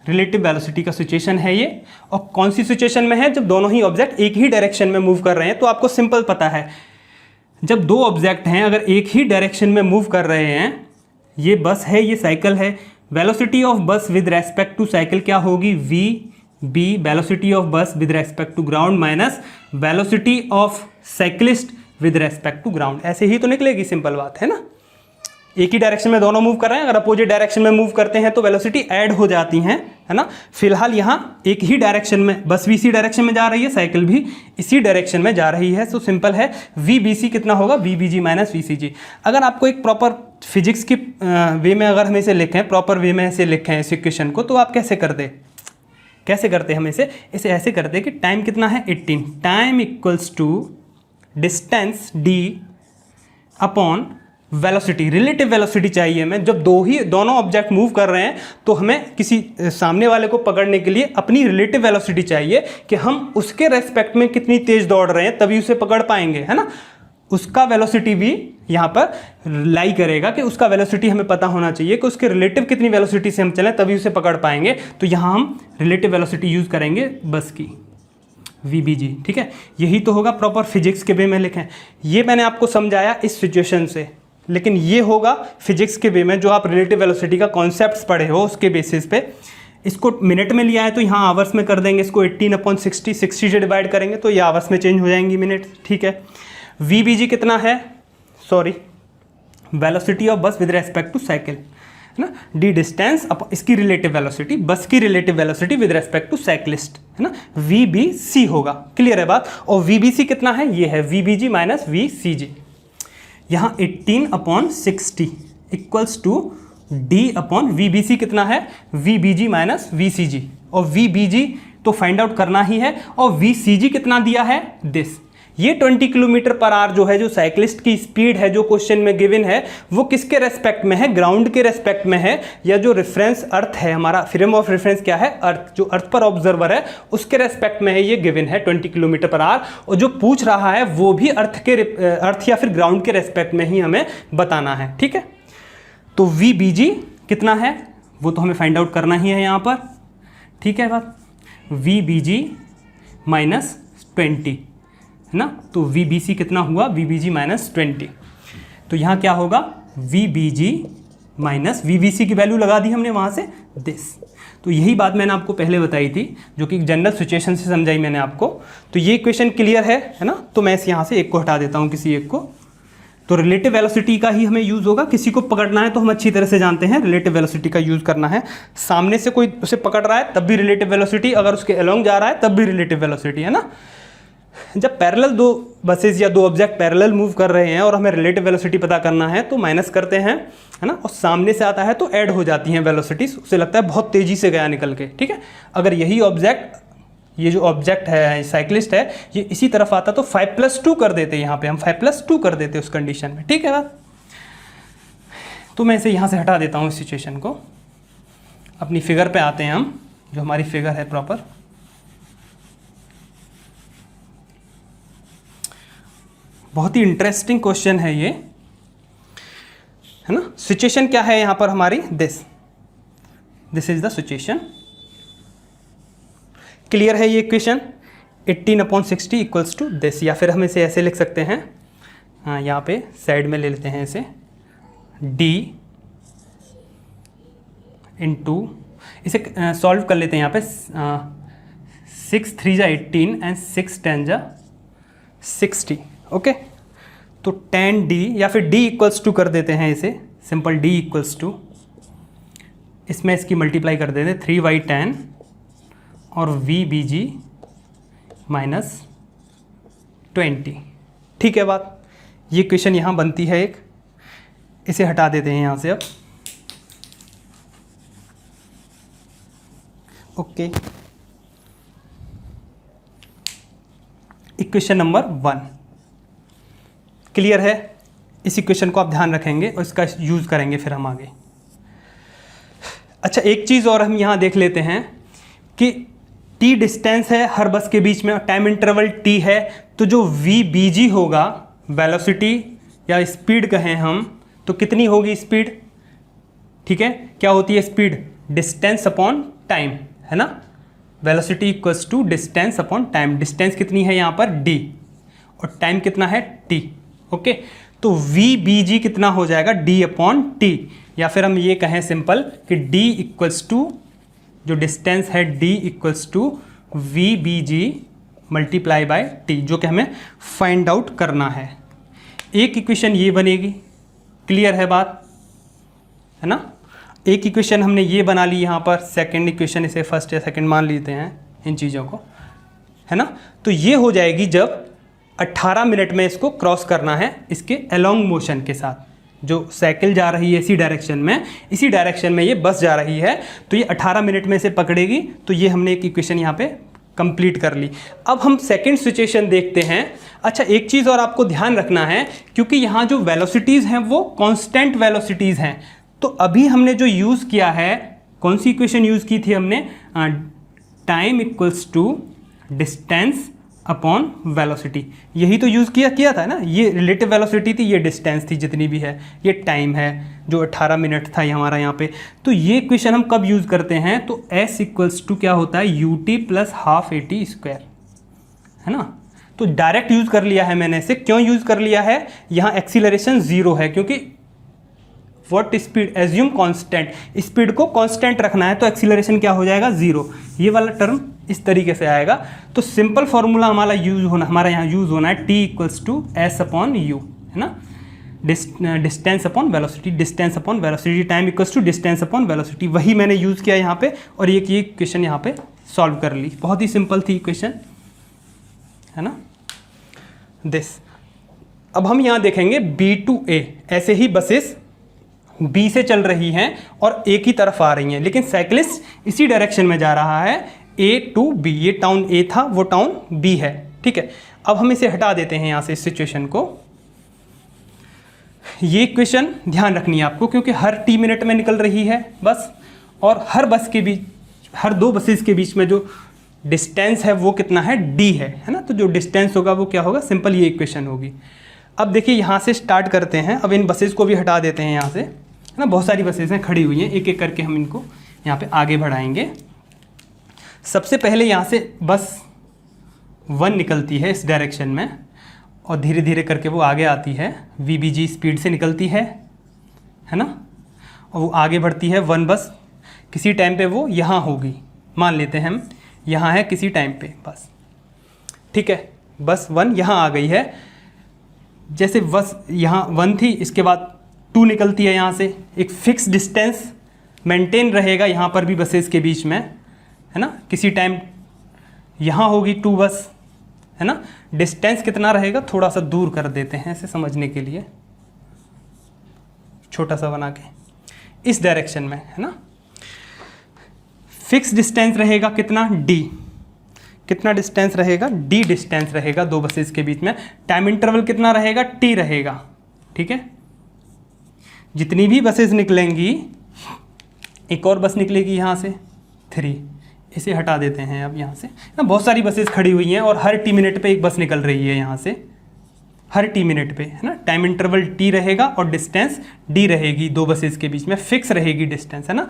रिलेटिव वेलोसिटी का सिचुएशन है ये। और कौन सी सिचुएशन में है, जब दोनों ही ऑब्जेक्ट एक ही डायरेक्शन में मूव कर रहे हैं। तो आपको सिंपल पता है, जब दो ऑब्जेक्ट हैं अगर एक ही डायरेक्शन में मूव कर रहे हैं, ये बस है, ये साइकिल है, velocity of bus with respect to cycle क्या होगी, VB, velocity of bus with respect to ground minus velocity of cyclist with respect to ground. ऐसे ही तो निकलेगी, सिंपल बात है ना। एक ही डायरेक्शन में दोनों मूव कर रहे हैं, अगर अपोजिट डायरेक्शन में मूव करते हैं तो वेलोसिटी ऐड हो जाती हैं, है ना। फिलहाल यहाँ एक ही डायरेक्शन में, बस भी इसी डायरेक्शन में जा रही है, साइकिल भी इसी डायरेक्शन में जा रही है। तो सिंपल है, VBC कितना होगा, VBG माइनस VCG। अगर आपको एक प्रॉपर फिजिक्स की वे में अगर हम इसे लिखें, प्रॉपर वे में इसे लिखें इस इक्वेशन को, तो आप कैसे करते हम इसे ऐसे करते कि टाइम कितना है 18, time equals to distance d upon velocity. Relative velocity चाहिए हमें। जब दोनों ऑब्जेक्ट मूव कर रहे हैं तो हमें किसी सामने वाले को पकड़ने के लिए अपनी रिलेटिव वेलोसिटी चाहिए कि हम उसके रेस्पेक्ट में कितनी तेज दौड़ रहे हैं, तभी उसे पकड़ पाएंगे, है ना। उसका वेलोसिटी भी यहाँ पर लाई करेगा कि उसका वेलोसिटी हमें पता होना चाहिए कि उसके रिलेटिव कितनी वेलोसिटी से हम चलें, तभी उसे पकड़ पाएंगे। तो यहाँ हम रिलेटिव वेलोसिटी यूज़ करेंगे बस की, VBG, ठीक है। यही तो होगा प्रॉपर फिजिक्स के वे में लिखें। ये मैंने आपको समझाया इस सिचुएशन से, लेकिन ये होगा फिजिक्स के वे में, जो आप रिलेटिव वेलोसिटी का कॉन्सेप्ट्स पढ़े हो उसके बेसिस पे। इसको मिनट में लिया है तो यहाँ आवर्स में कर देंगे, इसको 18/60, 60 से डिवाइड करेंगे तो ये आवर्स में चेंज हो जाएंगी मिनट, ठीक है। VBG कितना है, sorry, velocity of bus with respect to cycle, है ना, d डिस्टेंस इसकी रिलेटिव वेलोसिटी, बस की relative velocity with respect to cyclist, है ना, VBC होगा। क्लियर है बात। और VBC कितना है, ये है VBG माइनस VCG। यहाँ 18/60 equals to d upon VBC कितना है, VBG माइनस VCG। और VBG तो फाइंड आउट करना ही है, और VCG कितना दिया है, दिस। ये 20 किलोमीटर पर आवर जो है, जो साइक्लिस्ट की स्पीड है, जो क्वेश्चन में गिवन है, वो किसके रेस्पेक्ट में है, ग्राउंड के रेस्पेक्ट में है, या जो रेफरेंस अर्थ है, हमारा फ्रेम ऑफ रेफरेंस क्या है, अर्थ, जो अर्थ पर ऑब्जर्वर है उसके रेस्पेक्ट में है, ये गिवन है 20 किलोमीटर पर आवर। और जो पूछ रहा है वो भी अर्थ या फिर ग्राउंड के रेस्पेक्ट में ही हमें बताना है, ठीक है। तो VBG कितना है वो तो हमें फाइंड आउट करना ही है यहाँ पर, ठीक है बात। VBG माइनस 20, है ना। तो VBC कितना हुआ, VBG माइनस 20। तो यहाँ क्या होगा, VBG माइनस VBC की वैल्यू लगा दी हमने वहाँ से, दिस। तो यही बात मैंने आपको पहले बताई थी, जो कि जनरल सिचुएशन से समझाई मैंने आपको। तो ये इक्वेशन क्लियर है ना। तो मैं यहाँ से एक को हटा देता हूँ, किसी एक को। तो रिलेटिव वेलोसिटी का ही हमें यूज़ होगा। किसी को पकड़ना है तो हम अच्छी तरह से जानते हैं रिलेटिव वेलोसिटी का यूज़ करना है। सामने से कोई उसे पकड़ रहा है तब भी रिलेटिव वेलोसिटी, अगर उसके अलोंग जा रहा है तब भी रिलेटिव वेलोसिटी, है ना। जब पैरेलल दो बसेज या दो ऑब्जेक्ट पैरेलल मूव कर रहे हैं और हमें रिलेटिव वेलोसिटी पता करना है तो माइनस करते हैं, है ना। और सामने से आता है तो ऐड हो जाती हैं वेलोसिटीज, उसे लगता है बहुत तेज़ी से गया निकल के, ठीक है। अगर यही ऑब्जेक्ट, ये जो ऑब्जेक्ट है, साइक्लिस्ट है, ये इसी तरफ आता तो 5+2 कर देते, यहाँ पे हम 5+2 कर देते उस कंडीशन में, ठीक है बात। तो मैं इसे यहाँ से हटा देता हूँ इस सिचुएशन को। अपनी फिगर पे आते हैं हम, जो हमारी फिगर है प्रॉपर। बहुत ही इंटरेस्टिंग क्वेश्चन है ये, है ना। सिचुएशन क्या है यहाँ पर हमारी, this is the situation. Clear है ये इक्वेशन, 18/60 इक्वल्स टू दिस। या फिर हम इसे ऐसे लिख सकते हैं, हाँ यहाँ पे साइड में ले लेते हैं इसे, d इंटू, इसे सॉल्व कर लेते हैं यहाँ पे। 6 3 जा 18 एंड 6 10 जा 60, ओके। तो 10d, या फिर d इक्वल्स टू कर देते हैं इसे, सिंपल d इक्वल्स टू, इसमें इसकी मल्टीप्लाई कर देते हैं 3/10 और VBG माइनस 20। ठीक है बात, ये क्वेश्चन यहाँ बनती है एक, इसे हटा देते हैं यहाँ से अब। ओके, इक्वेशन नंबर 1 क्लियर है। इस इक्वेशन को आप ध्यान रखेंगे और इसका यूज़ करेंगे फिर हम आगे। अच्छा, एक चीज़ और हम यहाँ देख लेते हैं कि t डिस्टेंस है हर बस के बीच में और टाइम इंटरवल t है, तो जो VBG होगा, वेलोसिटी या स्पीड कहें हम, तो कितनी होगी स्पीड? ठीक है, क्या होती है स्पीड? डिस्टेंस अपॉन टाइम, है ना। Velocity equals to distance upon time. Distance कितनी है यहाँ पर? d, और टाइम कितना है? t। ओके, तो VBG कितना हो जाएगा? d अपॉन t, या फिर हम ये कहें सिंपल कि d इक्वल्स टू, जो डिस्टेंस है d equals to VBG multiply by t, जो कि हमें फाइंड आउट करना है। एक इक्वेशन ये बनेगी, क्लियर है बात, है ना। एक इक्वेशन हमने ये बना ली यहाँ पर, सेकंड इक्वेशन इसे फर्स्ट या सेकंड मान लेते हैं इन चीज़ों को, है ना। तो ये हो जाएगी जब 18 मिनट में इसको क्रॉस करना है इसके अलोंग मोशन के साथ। जो साइकिल जा रही है इसी डायरेक्शन में, इसी डायरेक्शन में ये बस जा रही है, तो ये 18 मिनट में इसे पकड़ेगी। तो ये हमने एक इक्वेशन यहाँ पे कंप्लीट कर ली। अब हम सेकंड सिचुएशन देखते हैं। अच्छा, एक चीज़ और आपको ध्यान रखना है, क्योंकि यहाँ जो वेलोसिटीज़ हैं वो कांस्टेंट वेलोसिटीज़ हैं, तो अभी हमने जो यूज़ किया है, कौन सी इक्वेशन यूज़ की थी हमने? Time equals to distance upon velocity, यही तो यूज़ किया था ना। ये रिलेटिव वेलोसिटी थी, ये डिस्टेंस थी जितनी भी है, ये टाइम है जो 18 मिनट था हमारा यहाँ पे। तो ये इक्वेशन हम कब यूज़ करते हैं? तो s इक्वल्स टू क्या होता है? ut plus half AT square, है ना। तो डायरेक्ट यूज़ कर लिया है मैंने इसे। क्यों यूज़ कर लिया है? यहाँ एक्सीलरेशन 0 है, क्योंकि what speed? Assume constant, speed को कांस्टेंट रखना है, तो एक्सीलरेशन क्या हो जाएगा? 0। ये वाला टर्म इस तरीके से आएगा। तो सिंपल फॉर्मूला हमारा यहाँ यूज़ होना है t equals to S upon U, है ना। Distance upon velocity, distance upon velocity, time equals to distance upon velocity, वही मैंने यूज़ किया यहाँ पे, और ये क्वेश्चन यहाँ पे सॉल्व कर ली। बहुत ही सिंपल थी क्वेश्चन, है ना। दिस अब हम यहाँ देखेंगे B to A, ऐसे ही बसेस B से चल रही हैं और A की तरफ आ रही हैं, लेकिन साइकिलिस्ट इसी डायरेक्शन में जा रहा है, A to B। ये टाउन A था, वो टाउन B है, ठीक है। अब हम इसे हटा देते हैं यहाँ से, इस सिचुएशन को। ये इक्वेशन ध्यान रखनी है आपको, क्योंकि हर t मिनट में निकल रही है बस, और हर बस के बीच, हर दो बसेस के बीच में जो डिस्टेंस है वो कितना है? d है ना। तो जो डिस्टेंस होगा वो क्या होगा? सिंपल ये इक्वेशन होगी। अब देखिए यहाँ से स्टार्ट करते हैं। अब इन बसेस को भी हटा देते हैं यहाँ से, है ना। बहुत सारी बसेस हैं खड़ी हुई हैं, एक एक करके हम इनको यहाँ पे आगे बढ़ाएंगे। सबसे पहले यहाँ से बस 1 निकलती है इस डायरेक्शन में, और धीरे धीरे करके वो आगे आती है, VBG स्पीड से निकलती है ना, और वो आगे बढ़ती है। 1 बस किसी टाइम पे वो यहाँ होगी, मान लेते हैं हम यहाँ है किसी टाइम पे बस, ठीक है। बस 1 यहाँ आ गई है। जैसे बस यहाँ 1 थी, इसके बाद 2 निकलती है यहाँ से। एक फिक्स डिस्टेंस मेंटेन रहेगा यहाँ पर भी बसेस के बीच में, है ना। किसी टाइम यहाँ होगी 2 बस, है ना। डिस्टेंस कितना रहेगा? थोड़ा सा दूर कर देते हैं इसे समझने के लिए, छोटा सा बना के, इस डायरेक्शन में, है ना। फिक्स डिस्टेंस रहेगा कितना? d। कितना डिस्टेंस रहेगा? d डिस्टेंस रहेगा दो बसेस के बीच में। टाइम इंटरवल कितना रहेगा? t रहेगा, ठीक है। जितनी भी बसेस निकलेंगी, एक और बस निकलेगी यहाँ से 3, इसे हटा देते हैं अब यहाँ से ना। बहुत सारी बसेस खड़ी हुई हैं और हर t मिनट पे एक बस निकल रही है यहाँ से, हर t मिनट पे, है ना। टाइम इंटरवल t रहेगा और डिस्टेंस d रहेगी दो बसेस के बीच में, फिक्स रहेगी डिस्टेंस, है ना।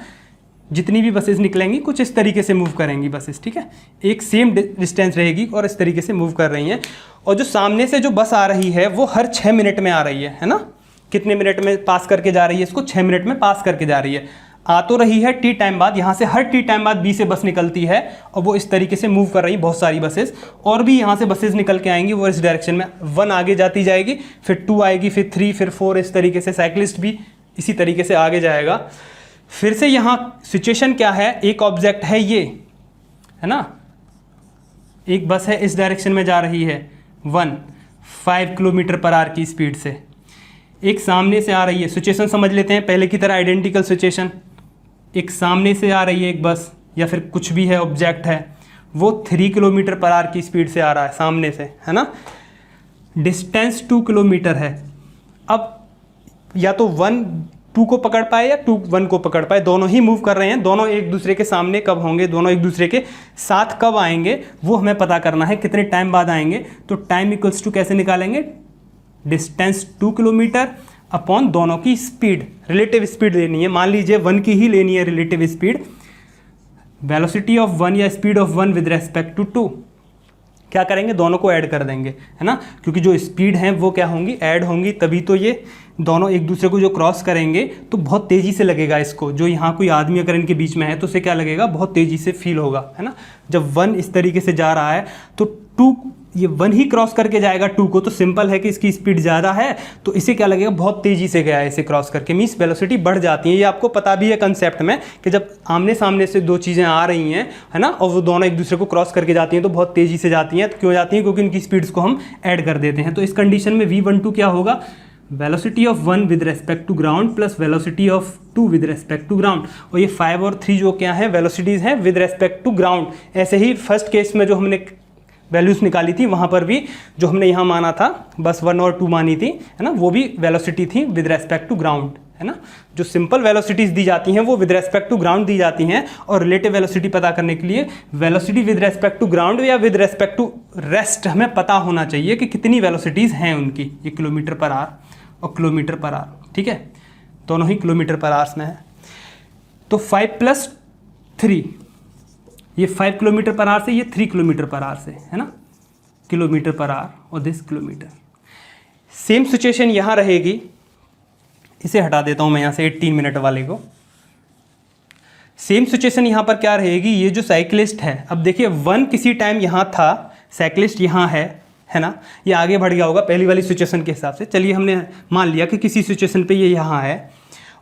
जितनी भी बसेस निकलेंगी कुछ इस तरीके से मूव करेंगी बसेस, ठीक है। एक सेम डिस्टेंस रहेगी और इस तरीके से मूव कर रही हैं। और जो सामने से जो बस आ रही है वो हर 6 मिनट में आ रही है ना। कितने मिनट में पास करके जा रही है? इसको 6 मिनट में पास करके जा रही है। आ तो रही है t टाइम बाद, यहाँ से हर t टाइम बाद B से बस निकलती है और वो इस तरीके से मूव कर रही है बहुत सारी बसेस। और भी यहाँ से बसेस निकल के आएंगी, वो इस डायरेक्शन में 1 आगे जाती जाएगी, फिर 2 आएगी, फिर 3, फिर 4, इस तरीके से साइकिलिस्ट भी इसी तरीके से आगे जाएगा। फिर से यहाँ सिचुएशन क्या है? एक ऑब्जेक्ट है ये, है ना। एक बस है इस डायरेक्शन में जा रही है 5 किलोमीटर पर आवर की स्पीड से, एक सामने से आ रही है, सिचुएशन समझ लेते हैं पहले की तरह आइडेंटिकल सिचुएशन। एक सामने से आ रही है एक बस या फिर कुछ भी है, ऑब्जेक्ट है, वो 3 किलोमीटर पर आवर की स्पीड से आ रहा है सामने से, है ना। डिस्टेंस 2 किलोमीटर है। अब या तो 1 2 को पकड़ पाए या 2 1 को पकड़ पाए, दोनों ही मूव कर रहे हैं, दोनों एक दूसरे के सामने कब होंगे, दोनों एक दूसरे के साथ कब आएंगे, वो हमें पता करना है, कितने टाइम बाद आएंगे। तो टाइम इक्वल्स टू कैसे निकालेंगे, डिस्टेंस 2 किलोमीटर अपॉन दोनों की स्पीड, रिलेटिव स्पीड लेनी है, मान लीजिए 1 की ही लेनी है रिलेटिव स्पीड, वेलोसिटी ऑफ 1 या speed of 1 with respect to 2। क्या करेंगे, दोनों को ऐड कर देंगे, है ना, क्योंकि जो स्पीड है वो क्या होंगी, ऐड होंगी, तभी तो ये दोनों एक दूसरे को जो क्रॉस करेंगे तो बहुत तेज़ी से लगेगा इसको। जो यहाँ कोई आदमी अगर इनके बीच में है तो उसे क्या लगेगा, बहुत तेज़ी से फील होगा, है ना। जब 1 इस तरीके से जा रहा है तो 2 ये 1 ही क्रॉस करके जाएगा 2 को, तो सिंपल है कि इसकी स्पीड ज़्यादा है, तो इसे क्या लगेगा, बहुत तेज़ी से गया है इसे क्रॉस करके, मीन्स वेलोसिटी बढ़ जाती है। ये आपको पता भी है कंसेप्ट में कि जब आमने सामने से दो चीज़ें आ रही हैं, है ना, और वो दोनों एक दूसरे को क्रॉस करके जाती हैं तो बहुत तेज़ी से जाती हैं। तो क्यों जाती हैं, क्योंकि इनकी स्पीड्स को हम ऐड कर देते हैं। तो इस कंडीशन में v12 क्या होगा, velocity of 1 with respect to ground plus velocity of 2 with respect to ground. और ये 5 और 3 जो क्या है, वेलोसिटीज़ हैं विद रेस्पेक्ट टू ग्राउंड। ऐसे ही फर्स्ट केस में जो हमने वैल्यूज़ निकाली थी वहाँ पर भी जो हमने यहाँ माना था, बस 1 और 2 मानी थी, है ना, वो भी वेलोसिटी थी विद रेस्पेक्ट टू ग्राउंड, है ना। जो सिंपल वेलोसिटीज़ दी जाती हैं वो विद रेस्पेक्ट टू ग्राउंड दी जाती हैं, और रिलेटिव वेलोसिटी पता करने के लिए velocity with respect to ground या विद रेस्पेक्ट टू रेस्ट हमें पता होना चाहिए कि कितनी वेलोसिटीज़ हैं उनकी। ये किलोमीटर पर आवर और किलोमीटर पर आवर, ठीक है, दोनों ही किलोमीटर पर आवर्स में है। तो 5 + 3, ये 5 किलोमीटर पर आवर से, ये 3 किलोमीटर पर आवर से, है ना, किलोमीटर पर आवर और दिस किलोमीटर। सेम सिचुएशन यहाँ रहेगी, इसे हटा देता हूँ मैं यहाँ से 18 मिनट वाले को। सेम सिचुएशन यहाँ पर क्या रहेगी, ये जो साइकिलिस्ट है, अब देखिए 1 किसी टाइम यहाँ था, साइकिलिस्ट यहाँ है ना, ये आगे बढ़ गया होगा पहली वाली सिचुएशन के हिसाब से। चलिए हमने मान लिया कि किसी सिचुएशन पे ये यहाँ है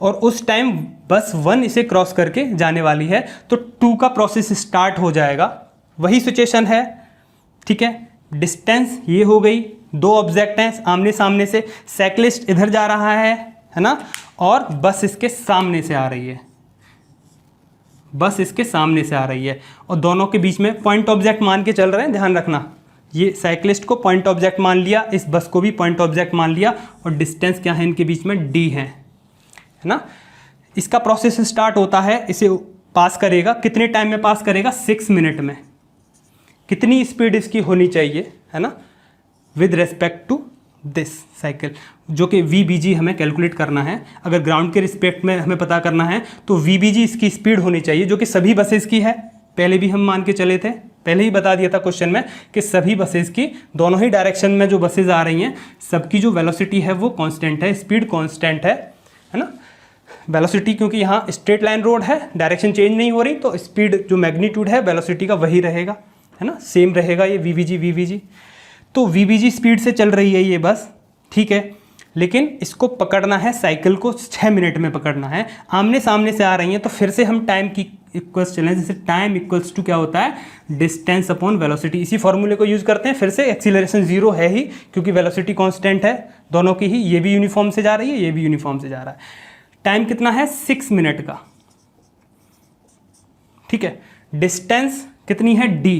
और उस टाइम बस 1 इसे क्रॉस करके जाने वाली है, तो 2 का प्रोसेस स्टार्ट हो जाएगा। वही सिचुएशन है, ठीक है। डिस्टेंस ये हो गई, 2 ऑब्जेक्ट हैं आमने सामने से, साइकिलिस्ट इधर जा रहा है ना, और बस इसके सामने से आ रही है, बस इसके सामने से आ रही है, और दोनों के बीच में पॉइंट ऑब्जेक्ट मान के चल रहे हैं, ध्यान रखना। ये साइकिलिस्ट को पॉइंट ऑब्जेक्ट मान लिया, इस बस को भी पॉइंट ऑब्जेक्ट मान लिया, और डिस्टेंस क्या है इनके बीच में, d है ना। इसका प्रोसेस स्टार्ट होता है, इसे पास करेगा, कितने टाइम में पास करेगा, 6 मिनट में। कितनी स्पीड इसकी होनी चाहिए, है ना, with respect to this cycle, जो कि VBG हमें कैलकुलेट करना है। अगर ग्राउंड के रिस्पेक्ट में हमें पता करना है तो VBG इसकी स्पीड होनी चाहिए, जो कि सभी बसेस की है, पहले भी हम मान के चले थे, पहले ही बता दिया था क्वेश्चन में कि सभी बसेस की, दोनों ही डायरेक्शन में जो बसेज आ रही हैं सबकी जो वेलोसिटी है वो कांस्टेंट है, स्पीड कांस्टेंट है ना। वेलोसिटी क्योंकि यहाँ स्ट्रेट लाइन रोड है, डायरेक्शन चेंज नहीं हो रही, तो स्पीड जो मैग्नीट्यूड है वेलोसिटी का वही रहेगा, है ना, सेम रहेगा ये VBG। तो VBG स्पीड से चल रही है ये बस, ठीक है, लेकिन इसको पकड़ना है, साइकिल को 6 मिनट में पकड़ना है। आमने सामने से आ रही हैं तो फिर से हम टाइम की इक्वल्स चलें, जैसे टाइम इक्वल्स टू क्या होता है, डिस्टेंस अपॉन वेलोसिटी। इसी फॉर्मूले को यूज़ करते हैं। फिर से एक्सीलरेशन 0 है ही, क्योंकि वेलोसिटी कांस्टेंट है दोनों की ही, ये भी यूनिफॉर्म से जा रही है, ये भी यूनिफॉर्म से जा रहा है। टाइम कितना है, 6 मिनट का, ठीक है। डिस्टेंस कितनी है, d,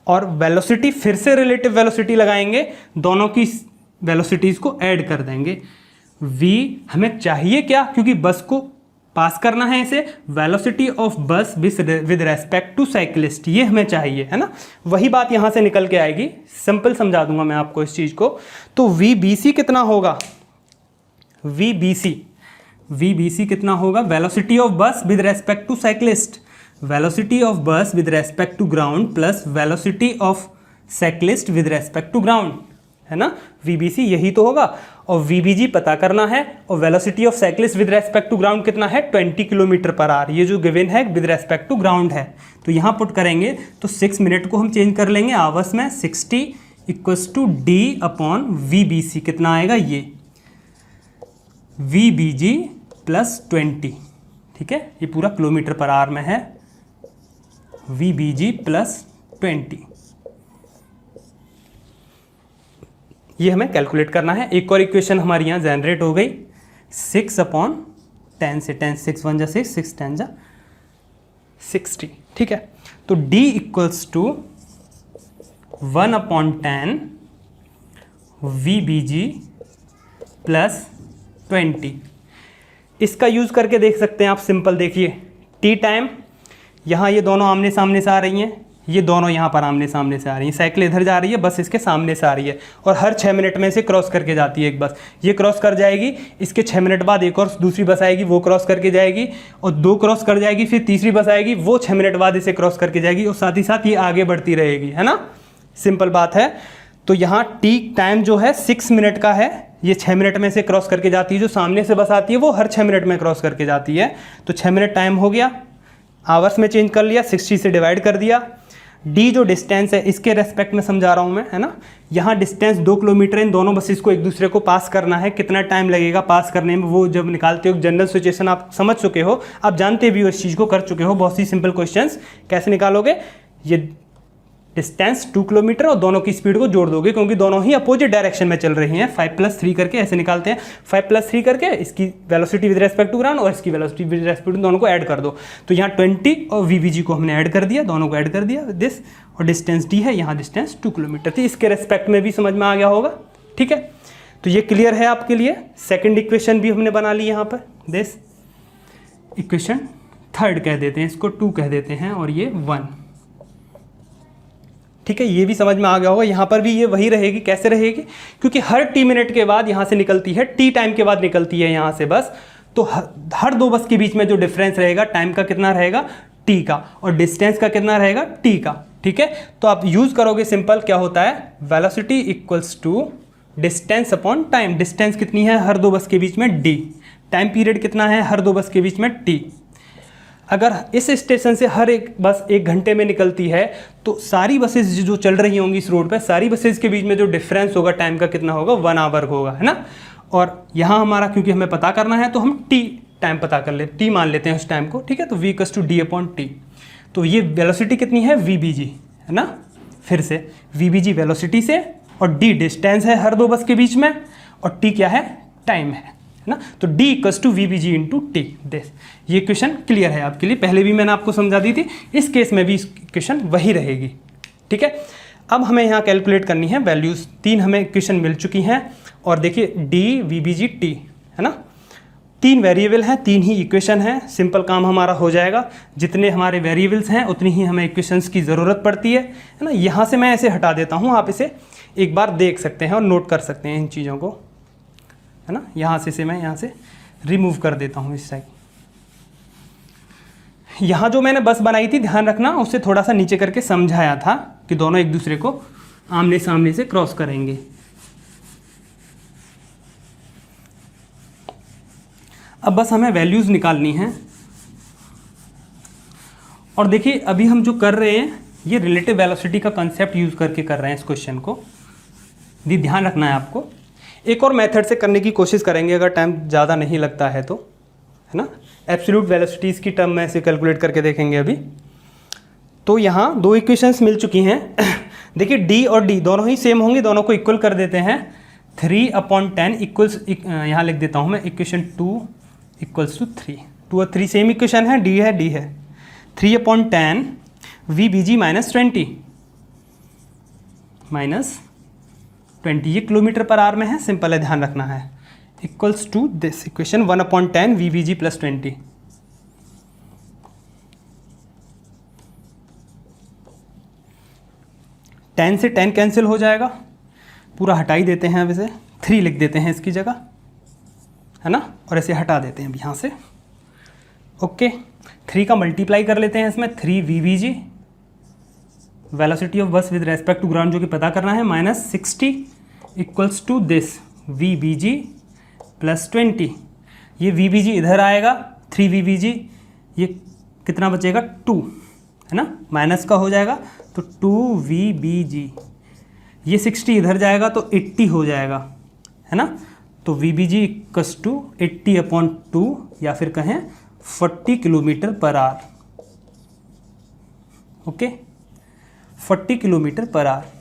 और वेलोसिटी फिर से रिलेटिव वेलोसिटी लगाएंगे, दोनों की वेलोसिटीज़ को ऐड कर देंगे। v हमें चाहिए क्या, क्योंकि बस को पास करना है इसे, velocity of bus with respect to cyclist, ये हमें चाहिए, है ना। वही बात यहाँ से निकल के आएगी, सिंपल समझा दूंगा मैं आपको इस चीज़ को। तो VBC कितना होगा, VBC कितना होगा, velocity of bus with respect to cyclist, velocity of bus with respect to ground plus velocity of cyclist with respect to ground, है ना। VBC यही तो होगा, और VBG पता करना है, और velocity of cyclist with respect to ground कितना है, 20 किलोमीटर पर आवर, ये जो गिवन है विद रेस्पेक्ट टू ग्राउंड है। तो यहाँ पुट करेंगे तो 6 मिनट को हम चेंज कर लेंगे आवर्स में, 60 = d अपॉन VBC, कितना आएगा ये VBG + 20, ठीक है, ये पूरा किलोमीटर पर आवर में है, VBG प्लस 20। ये हमें कैलकुलेट करना है। एक और इक्वेशन हमारी यहाँ जनरेट हो गई 6/10 से 10 6 1 जा 6 6 10 जा 60। ठीक है, तो D equals to 1/10 VBG plus 20। इसका यूज़ करके देख सकते हैं आप, सिंपल देखिए, टी टाइम यहाँ ये दोनों आमने सामने से आ रही हैं, ये दोनों यहाँ पर आमने सामने से आ रही हैं, साइकिल इधर जा रही है, बस इसके सामने से आ रही है और हर 6 मिनट में से क्रॉस करके जाती है एक बस। ये क्रॉस कर जाएगी, इसके 6 मिनट बाद एक और दूसरी बस आएगी, वो क्रॉस करके जाएगी और 2 क्रॉस कर जाएगी, फिर तीसरी बस आएगी, वो 6 मिनट बाद इसे क्रॉस करके जाएगी और साथ ही साथ ये आगे बढ़ती रहेगी, है ना। सिंपल बात है। तो यहाँ टी टाइम जो है 6 मिनट का है, ये 6 मिनट में से क्रॉस करके जाती है, जो सामने से बस आती है वो हर 6 मिनट में क्रॉस करके जाती है। तो 6 मिनट टाइम हो गया, आवर्स में चेंज कर लिया, 60 से डिवाइड कर दिया। डी जो डिस्टेंस है इसके रेस्पेक्ट में समझा रहा हूँ मैं, है ना। यहाँ डिस्टेंस 2 किलोमीटर, इन दोनों बसेस को एक दूसरे को पास करना है। कितना टाइम लगेगा पास करने में, वो जब निकालते हो जनरल सिचुएशन आप समझ चुके हो, आप जानते भी हो, इस चीज़ को कर चुके हो। बहुत सी सिंपल क्वेश्चंस कैसे निकालोगे, ये डिस्टेंस 2 किलोमीटर और दोनों की स्पीड को जोड़ दोगे, क्योंकि दोनों ही अपोजिट डायरेक्शन में चल रही हैं। 5 + 3 करके ऐसे निकालते हैं, 5 + 3 करके इसकी velocity with respect to ground और इसकी वेलोसिटी विद रेस्पेक्ट टू, दोनों को ऐड कर दो। तो यहाँ 20 और VBG को हमने ऐड कर दिया, दोनों को ऐड कर दिया दिस, और डिस्टेंस D है, यहाँ डिस्टेंस 2 किलोमीटर थी। इसके रेस्पेक्ट में भी समझ में आ गया होगा। ठीक है, तो ये क्लियर है आपके लिए। सेकेंड इक्वेशन भी हमने बना ली यहाँ पर, दिस इक्वेशन थर्ड कह देते हैं, इसको 2 कह देते हैं और ये 1। ठीक है, ये भी समझ में आ गया होगा। यहाँ पर भी ये वही रहेगी। कैसे रहेगी, क्योंकि हर T मिनट के बाद यहाँ से निकलती है, T टाइम के बाद निकलती है यहाँ से बस। तो हर 2 बस के बीच में जो डिफरेंस रहेगा टाइम का कितना रहेगा, T का, और डिस्टेंस का कितना रहेगा, T का। ठीक है, तो आप यूज़ करोगे सिंपल, क्या होता है, velocity equals to distance upon time. Distance कितनी है हर 2 बस के बीच में, D। टाइम पीरियड कितना है हर 2 बस के बीच में, T। अगर इस स्टेशन से हर एक बस 1 घंटे में निकलती है, तो सारी बसेस जो चल रही होंगी इस रोड पर, सारी बसेस के बीच में जो डिफरेंस होगा टाइम का कितना होगा, 1 आवर होगा, है ना। और यहाँ हमारा क्योंकि हमें पता करना है तो हम T टाइम पता कर लेते, T मान लेते हैं उस टाइम को। ठीक है, तो V = D/T। तो ये वेलोसिटी कितनी है, VBG, है ना। फिर से VBG वेलोसिटी से, और D डिस्टेंस है हर 2 बस के बीच में, और T क्या है, टाइम है ना। तो D = VBG × T। दिस, ये क्वेश्चन क्लियर है आपके लिए। पहले भी मैंने आपको समझा दी थी, इस केस में भी इस क्वेश्चन वही रहेगी। ठीक है, अब हमें यहाँ कैलकुलेट करनी है वैल्यूज़। 3 हमें क्वेश्चन मिल चुकी हैं, और देखिए D, VBG, T, है ना। 3 वेरिएबल हैं, 3 ही इक्वेशन हैं। सिंपल काम हमारा हो जाएगा। जितने हमारे वेरिएबल्स हैं उतनी ही हमें इक्वेशंस की ज़रूरत पड़ती है ना। यहाँ से मैं ऐसे हटा देता हूँ, आप इसे एक बार देख सकते हैं और नोट कर सकते हैं इन चीज़ों को, है ना। यहाँ से मैं यहाँ से रिमूव कर देता हूँ इस साइड। यहाँ जो मैंने बस बनाई थी, ध्यान रखना, उससे थोड़ा सा नीचे करके समझाया था कि दोनों एक दूसरे को आमने सामने से क्रॉस करेंगे। अब बस हमें वैल्यूज़ निकालनी है। और देखिए अभी हम जो कर रहे हैं ये रिलेटिव वेलोसिटी का कंसेप्ट यूज़ करके कर रहे हैं इस क्वेश्चन को। ध्यान रखना है आपको। एक और मेथड से करने की कोशिश करेंगे अगर टाइम ज़्यादा नहीं लगता है तो, है ना। एब्सोल्यूट वेलोसिटीज़ की टर्म में ऐसे कैलकुलेट करके देखेंगे अभी। तो यहाँ 2 इक्वेशंस मिल चुकी हैं। देखिए D और D दोनों ही सेम होंगे, दोनों को इक्वल कर देते हैं। 3/10 इक्वल्स, यहाँ लिख देता हूँ मैं, इक्वेशन 2 = 3। 2 और 3 सेम इक्वेशन है, D है, D है। 3/10 VBG -20 -20, ये किलोमीटर पर आवर में है, सिंपल है, ध्यान रखना है। Equals to this equation 1/10 VBG + 20। Ten से 10 कैंसिल हो जाएगा, पूरा हटा ही देते हैं। अब इसे 3 लिख देते हैं इसकी जगह, है ना, और ऐसे हटा देते हैं अब यहाँ से। ओके, 3 का मल्टीप्लाई कर लेते हैं इसमें, 3 VBG, velocity of bus with respect to ground जो कि पता करना है, -60 इक्वल्स टू दिस VBG + 20। ये VBG इधर आएगा, 3 VBG, ये कितना बचेगा, 2, है ना, माइनस का हो जाएगा तो 2 VBG। ये 60 इधर जाएगा तो 80 हो जाएगा, है ना। तो VBG = 80/2, या फिर कहें 40 kilometre per hour. Okay, 40 kilometre per hour.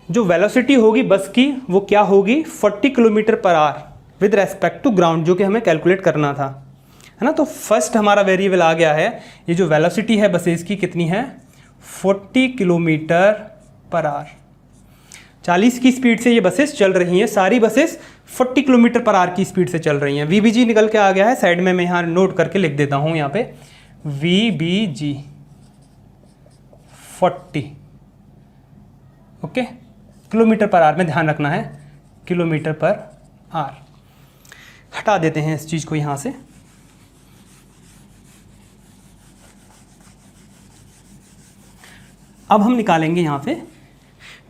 जो वेलोसिटी होगी बस की वो क्या होगी, 40 kilometre per hour with respect to ground, जो कि हमें कैलकुलेट करना था, है ना। तो फर्स्ट हमारा वेरिएबल आ गया है, ये जो वेलोसिटी है बसेस की कितनी है, 40 किलोमीटर पर आवर। 40 की स्पीड से ये बसेस चल रही हैं, सारी बसेस 40 किलोमीटर पर आवर की स्पीड से चल रही हैं। VBG निकल के आ गया है, साइड में मैं यहाँ नोट करके लिख देता हूँ यहाँ पे, VBG 40, okay, kilometre per hour में ध्यान रखना है, किलोमीटर पर आवर। हटा देते हैं इस चीज़ को यहाँ से। अब हम निकालेंगे यहाँ पे,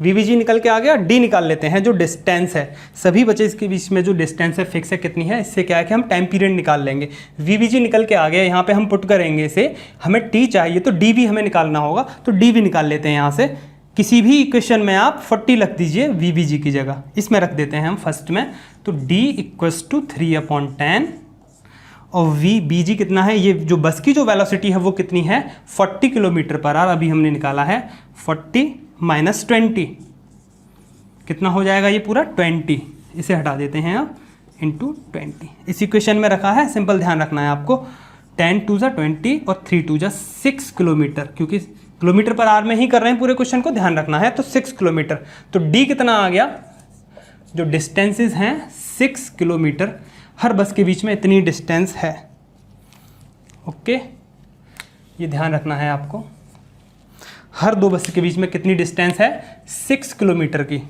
VBG निकल के आ गया, D निकाल लेते हैं, जो डिस्टेंस है सभी बचेस के बीच में जो डिस्टेंस है फिक्स है कितनी है, इससे क्या है कि हम टाइम पीरियड निकाल लेंगे। VBG निकल के आ गया, यहाँ पे हम पुट करेंगे इसे, हमें T चाहिए तो D भी हमें निकालना होगा, तो D भी निकाल लेते हैं यहाँ से। किसी भी इक्वेशन में आप 40 रख दीजिए VBG की जगह, इसमें रख देते हैं हम फर्स्ट में, तो D इक्वल्स टू 3/10 और VBG कितना है, ये जो बस की जो वेलोसिटी है वो कितनी है, 40 किलोमीटर पर आवर। अभी हमने निकाला है 40 माइनस 20, कितना हो जाएगा ये पूरा 20, इसे हटा देते हैं आप, इंटू 20 इस इक्वेशन में रखा है। सिंपल ध्यान रखना है आपको, 10 2 = 20 और 3 2 = 6 किलोमीटर, क्योंकि किलोमीटर पर आवर में ही कर रहे हैं पूरे क्वेश्चन को, ध्यान रखना है। तो 6 किलोमीटर, तो D कितना आ गया, जो डिस्टेंसेस हैं 6 किलोमीटर, हर बस के बीच में इतनी डिस्टेंस है, ओके, ये ध्यान रखना है आपको। हर दो बस के बीच में कितनी डिस्टेंस है, 6 किलोमीटर की,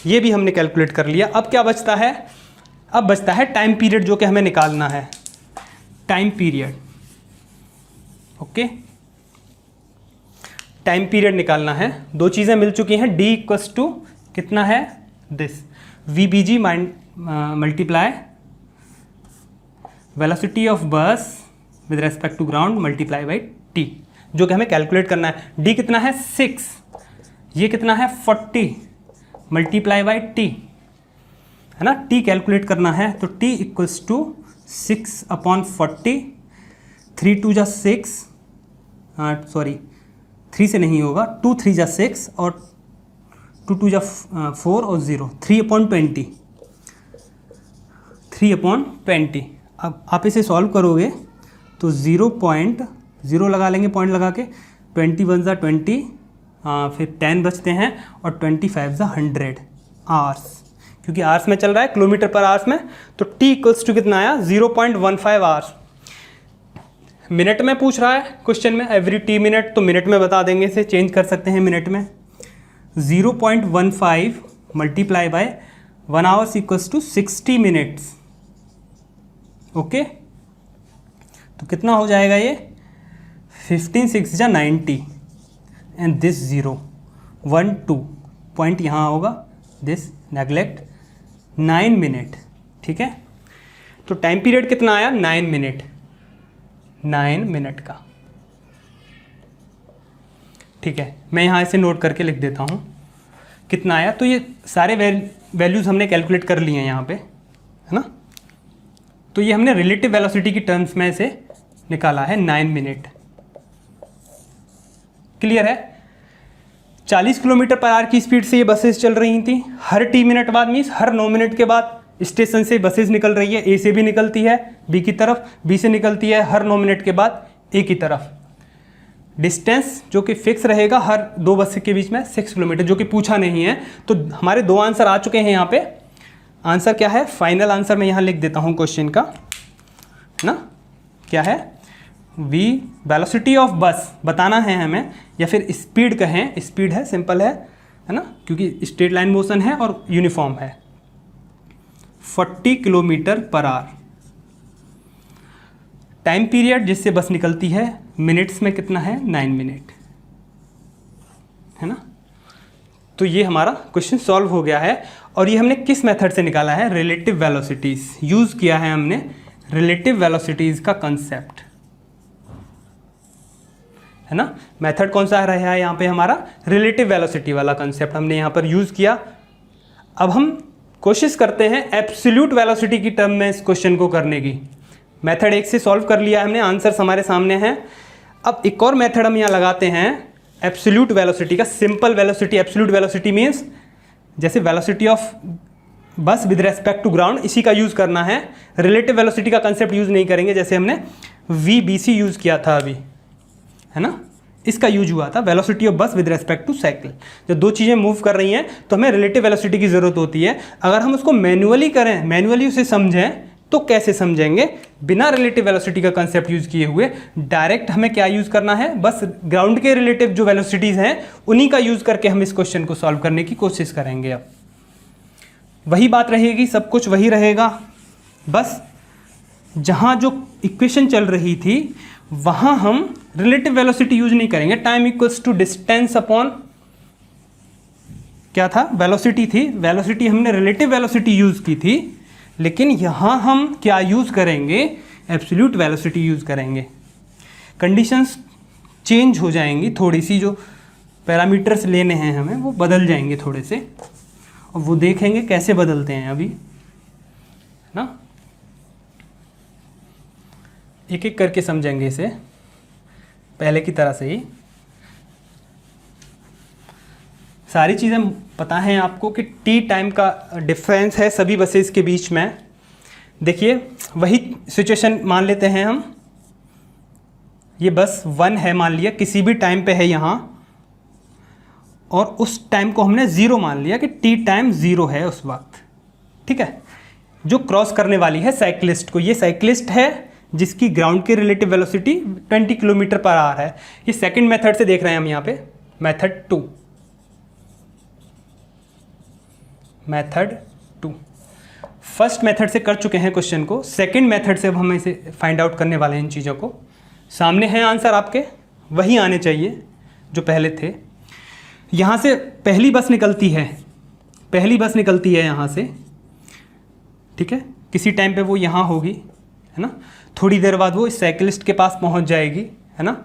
ये भी हमने कैलकुलेट कर लिया। अब क्या बचता है, अब बचता है टाइम पीरियड, जो कि हमें निकालना है, time period, okay, time period निकालना है। दो चीज़ें मिल चुकी हैं, D इक्वल्स टू कितना है, this VBG multiply velocity of bus with respect to ground multiply by T, जो कि हमें कैलकुलेट करना है। D कितना है 6, ये कितना है 40 मल्टीप्लाई बाई T, है ना, T कैलकुलेट करना है, तो T इक्वल्स टू 6/40, 3 2 = 6, सॉरी 3 से नहीं होगा, 2 3 = 6 और 2 2 = 4 और 0, 3/20, 3/20। अब आप इसे सॉल्व करोगे तो 0.0 लगा लेंगे, पॉइंट लगा के, 21 = 20, फिर 10 बचते हैं और 25 = 100 आवर्स, क्योंकि आवर्स में चल रहा है, किलोमीटर पर आवर्स में, तो T इक्वल्स टू कितना आया, 0.15 आवर्स। मिनट में पूछ रहा है क्वेश्चन में, एवरी T मिनट, तो मिनट में बता देंगे, इसे चेंज कर सकते हैं मिनट में। 0.15 multiply by 1 hours equals to 60 minutes, okay, तो कितना हो जाएगा ये, 15 6 = 90 एंड दिस 0 1 2 पॉइंट यहाँ होगा, दिस नेगलेक्ट 9 मिनट, ठीक है। तो टाइम पीरियड कितना आया, 9 मिनट, 9 मिनट का, ठीक है। मैं यहाँ इसे नोट करके लिख देता हूँ कितना आया। तो ये सारे वैल्यूज़ हमने कैलकुलेट कर लिए हैं यहाँ पे, है ना। तो ये हमने रिलेटिव वेलोसिटी की टर्म्स में इसे निकाला है, 9 मिनट, क्लियर है। 40 किलोमीटर पर आवर की स्पीड से ये बसेस चल रही थी, हर T मिनट बाद मीन्स हर 9 मिनट के बाद स्टेशन से बसेस निकल रही है, A से भी निकलती है B की तरफ, B से निकलती है हर 9 मिनट के बाद A की तरफ। डिस्टेंस जो कि फिक्स रहेगा हर दो बस के बीच में 6 किलोमीटर, जो कि पूछा नहीं है। तो हमारे दो आंसर आ चुके हैं यहाँ पे। आंसर क्या है, फाइनल आंसर मैं यहाँ लिख देता हूँ क्वेश्चन का, ना, क्या है, V वेलोसिटी ऑफ बस बताना है हमें, या फिर स्पीड कहें, स्पीड है, सिंपल है ना, क्योंकि स्ट्रेट लाइन मोशन है और यूनिफॉर्म है, 40 kilometre per hour. Time period जिससे बस निकलती है मिनट्स में कितना है, 9 मिनट, है ना। तो ये हमारा क्वेश्चन सॉल्व हो गया है। और ये हमने किस मेथड से निकाला है, रिलेटिव वेलोसिटीज़ यूज़ किया है हमने, रिलेटिव वेलोसिटीज़ का कंसेप्ट, है ना। मेथड कौन सा रहा है यहाँ पे हमारा, रिलेटिव वेलोसिटी वाला कंसेप्ट हमने यहाँ पर यूज़ किया। अब हम कोशिश करते हैं एब्सोल्यूट वेलोसिटी की टर्म में इस क्वेश्चन को करने की। मेथड 1 से सॉल्व कर लिया हमने, आंसर्स हमारे सामने हैं। अब एक और मेथड हम यहाँ लगाते हैं एब्सोल्यूट वेलोसिटी का। Simple velocity, absolute velocity means जैसे velocity of bus with respect to ground, इसी का यूज़ करना है। रिलेटिव वेलोसिटी का कंसेप्ट यूज़ नहीं करेंगे, जैसे हमने VBC यूज़ किया था अभी, है ना, इसका यूज हुआ था velocity of bus with respect to cycle. जब दो चीज़ें मूव कर रही हैं तो हमें रिलेटिव वेलोसिटी की ज़रूरत होती है। अगर हम उसको मैन्युअली करें, मैन्युअली उसे समझें, तो कैसे समझेंगे? बिना रिलेटिव वेलोसिटी का कंसेप्ट यूज़ किए हुए डायरेक्ट हमें क्या यूज़ करना है, बस ग्राउंड के रिलेटिव जो वेलोसिटीज़ हैं उन्हीं का यूज़ करके हम इस क्वेश्चन को सॉल्व करने की कोशिश करेंगे। अब वही बात रहेगी, सब कुछ वही रहेगा, बस जहाँ जो इक्वेशन चल रही थी वहाँ हम रिलेटिव वेलोसिटी यूज नहीं करेंगे। Time equals to distance upon क्या था, वेलोसिटी थी। वेलोसिटी हमने रिलेटिव वेलोसिटी यूज़ की थी, लेकिन यहाँ हम क्या यूज़ करेंगे, एब्सोल्यूट वेलोसिटी यूज़ करेंगे। कंडीशंस चेंज हो जाएंगी, थोड़ी सी जो पैरामीटर्स लेने हैं हमें वो बदल जाएंगे थोड़े से, और वो देखेंगे कैसे बदलते हैं अभी, है ना, एक एक करके समझेंगे इसे पहले की तरह से ही। सारी चीज़ें पता हैं आपको कि टी टाइम का डिफरेंस है सभी बसेस के बीच में। देखिए वही सिचुएशन मान लेते हैं हम, ये बस 1 है मान लिया, किसी भी टाइम पे है यहाँ, और उस टाइम को हमने 0 मान लिया कि टी टाइम 0 है उस वक्त, ठीक है। जो क्रॉस करने वाली है साइक्लिस्ट को, ये साइक्लिस्ट है जिसकी ग्राउंड के relative velocity 20 kilometre per our है। ये सेकंड मेथड से देख रहे हैं हम यहाँ पे, मेथड 2, मेथड 2। फर्स्ट मेथड से कर चुके हैं क्वेश्चन को, सेकंड मेथड से अब हम इसे फाइंड आउट करने वाले हैं। इन चीज़ों को सामने हैं आंसर आपके, वही आने चाहिए जो पहले थे। यहाँ से पहली बस निकलती है, पहली बस निकलती है यहाँ से, ठीक है, किसी टाइम पे वो यहाँ होगी, है ना, थोड़ी देर बाद वो इस साइकिलिस्ट के पास पहुँच जाएगी, है ना।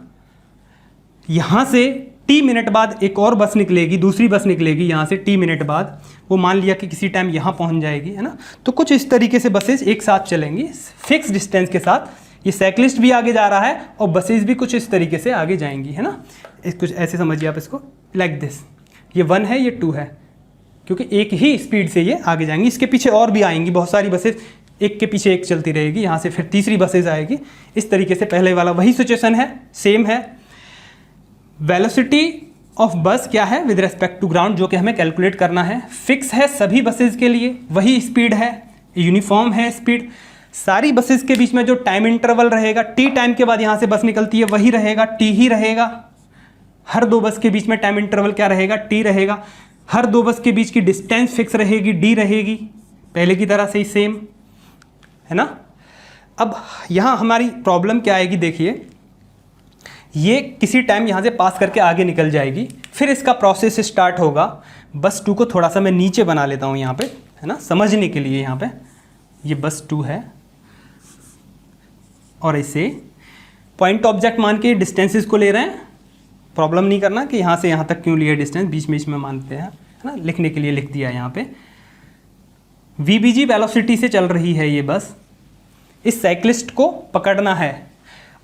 यहाँ से टी मिनट बाद एक और बस निकलेगी, दूसरी बस निकलेगी यहाँ से टी मिनट बाद, वो मान लिया कि किसी टाइम यहाँ पहुँच जाएगी, है ना। तो कुछ इस तरीके से बसेस एक साथ चलेंगी फिक्स डिस्टेंस के साथ। ये साइकिलिस्ट भी आगे जा रहा है और बसेस भी कुछ इस तरीके से आगे जाएंगी, है ना। कुछ ऐसे समझिए आप इसको, लाइक दिस, ये 1 है, ये 2 है, क्योंकि एक ही स्पीड से ये आगे जाएंगी। इसके पीछे और भी आएंगी बहुत सारी बसेस, एक के पीछे एक चलती रहेगी, यहाँ से फिर तीसरी बसेस आएगी। इस तरीके से पहले वाला वही सिचुएशन है, सेम है। वेलोसिटी ऑफ बस क्या है, विद रेस्पेक्ट टू ग्राउंड, जो कि हमें कैलकुलेट करना है। फिक्स है सभी बसेस के लिए, वही स्पीड है, यूनिफॉर्म है स्पीड। सारी बसेस के बीच में जो टाइम इंटरवल रहेगा, टी टाइम के बाद यहाँ से बस निकलती है वही रहेगा, टी ही रहेगा। हर दो बस के बीच में टाइम इंटरवल क्या रहेगा, टी रहेगा। हर दो बस के बीच की डिस्टेंस फिक्स रहेगी, डी रहेगी, पहले की तरह से ही सेम, है ना। अब यहाँ हमारी प्रॉब्लम क्या आएगी, देखिए ये किसी टाइम यहाँ से पास करके आगे निकल जाएगी, फिर इसका प्रोसेस स्टार्ट होगा। बस 2 को थोड़ा सा मैं नीचे बना लेता हूँ यहाँ पे, है ना, समझने के लिए। यहाँ पे ये बस 2 है और इसे पॉइंट ऑब्जेक्ट मान के डिस्टेंसेस को ले रहे हैं। प्रॉब्लम नहीं करना कि यहाँ से यहाँ तक क्यों लिया डिस्टेंस, बीच में मानते हैं, है ना, लिखने के लिए लिख दिया यहाँ पे। VBG वेलोसिटी से चल रही है ये बस, इस साइक्लिस्ट को पकड़ना है।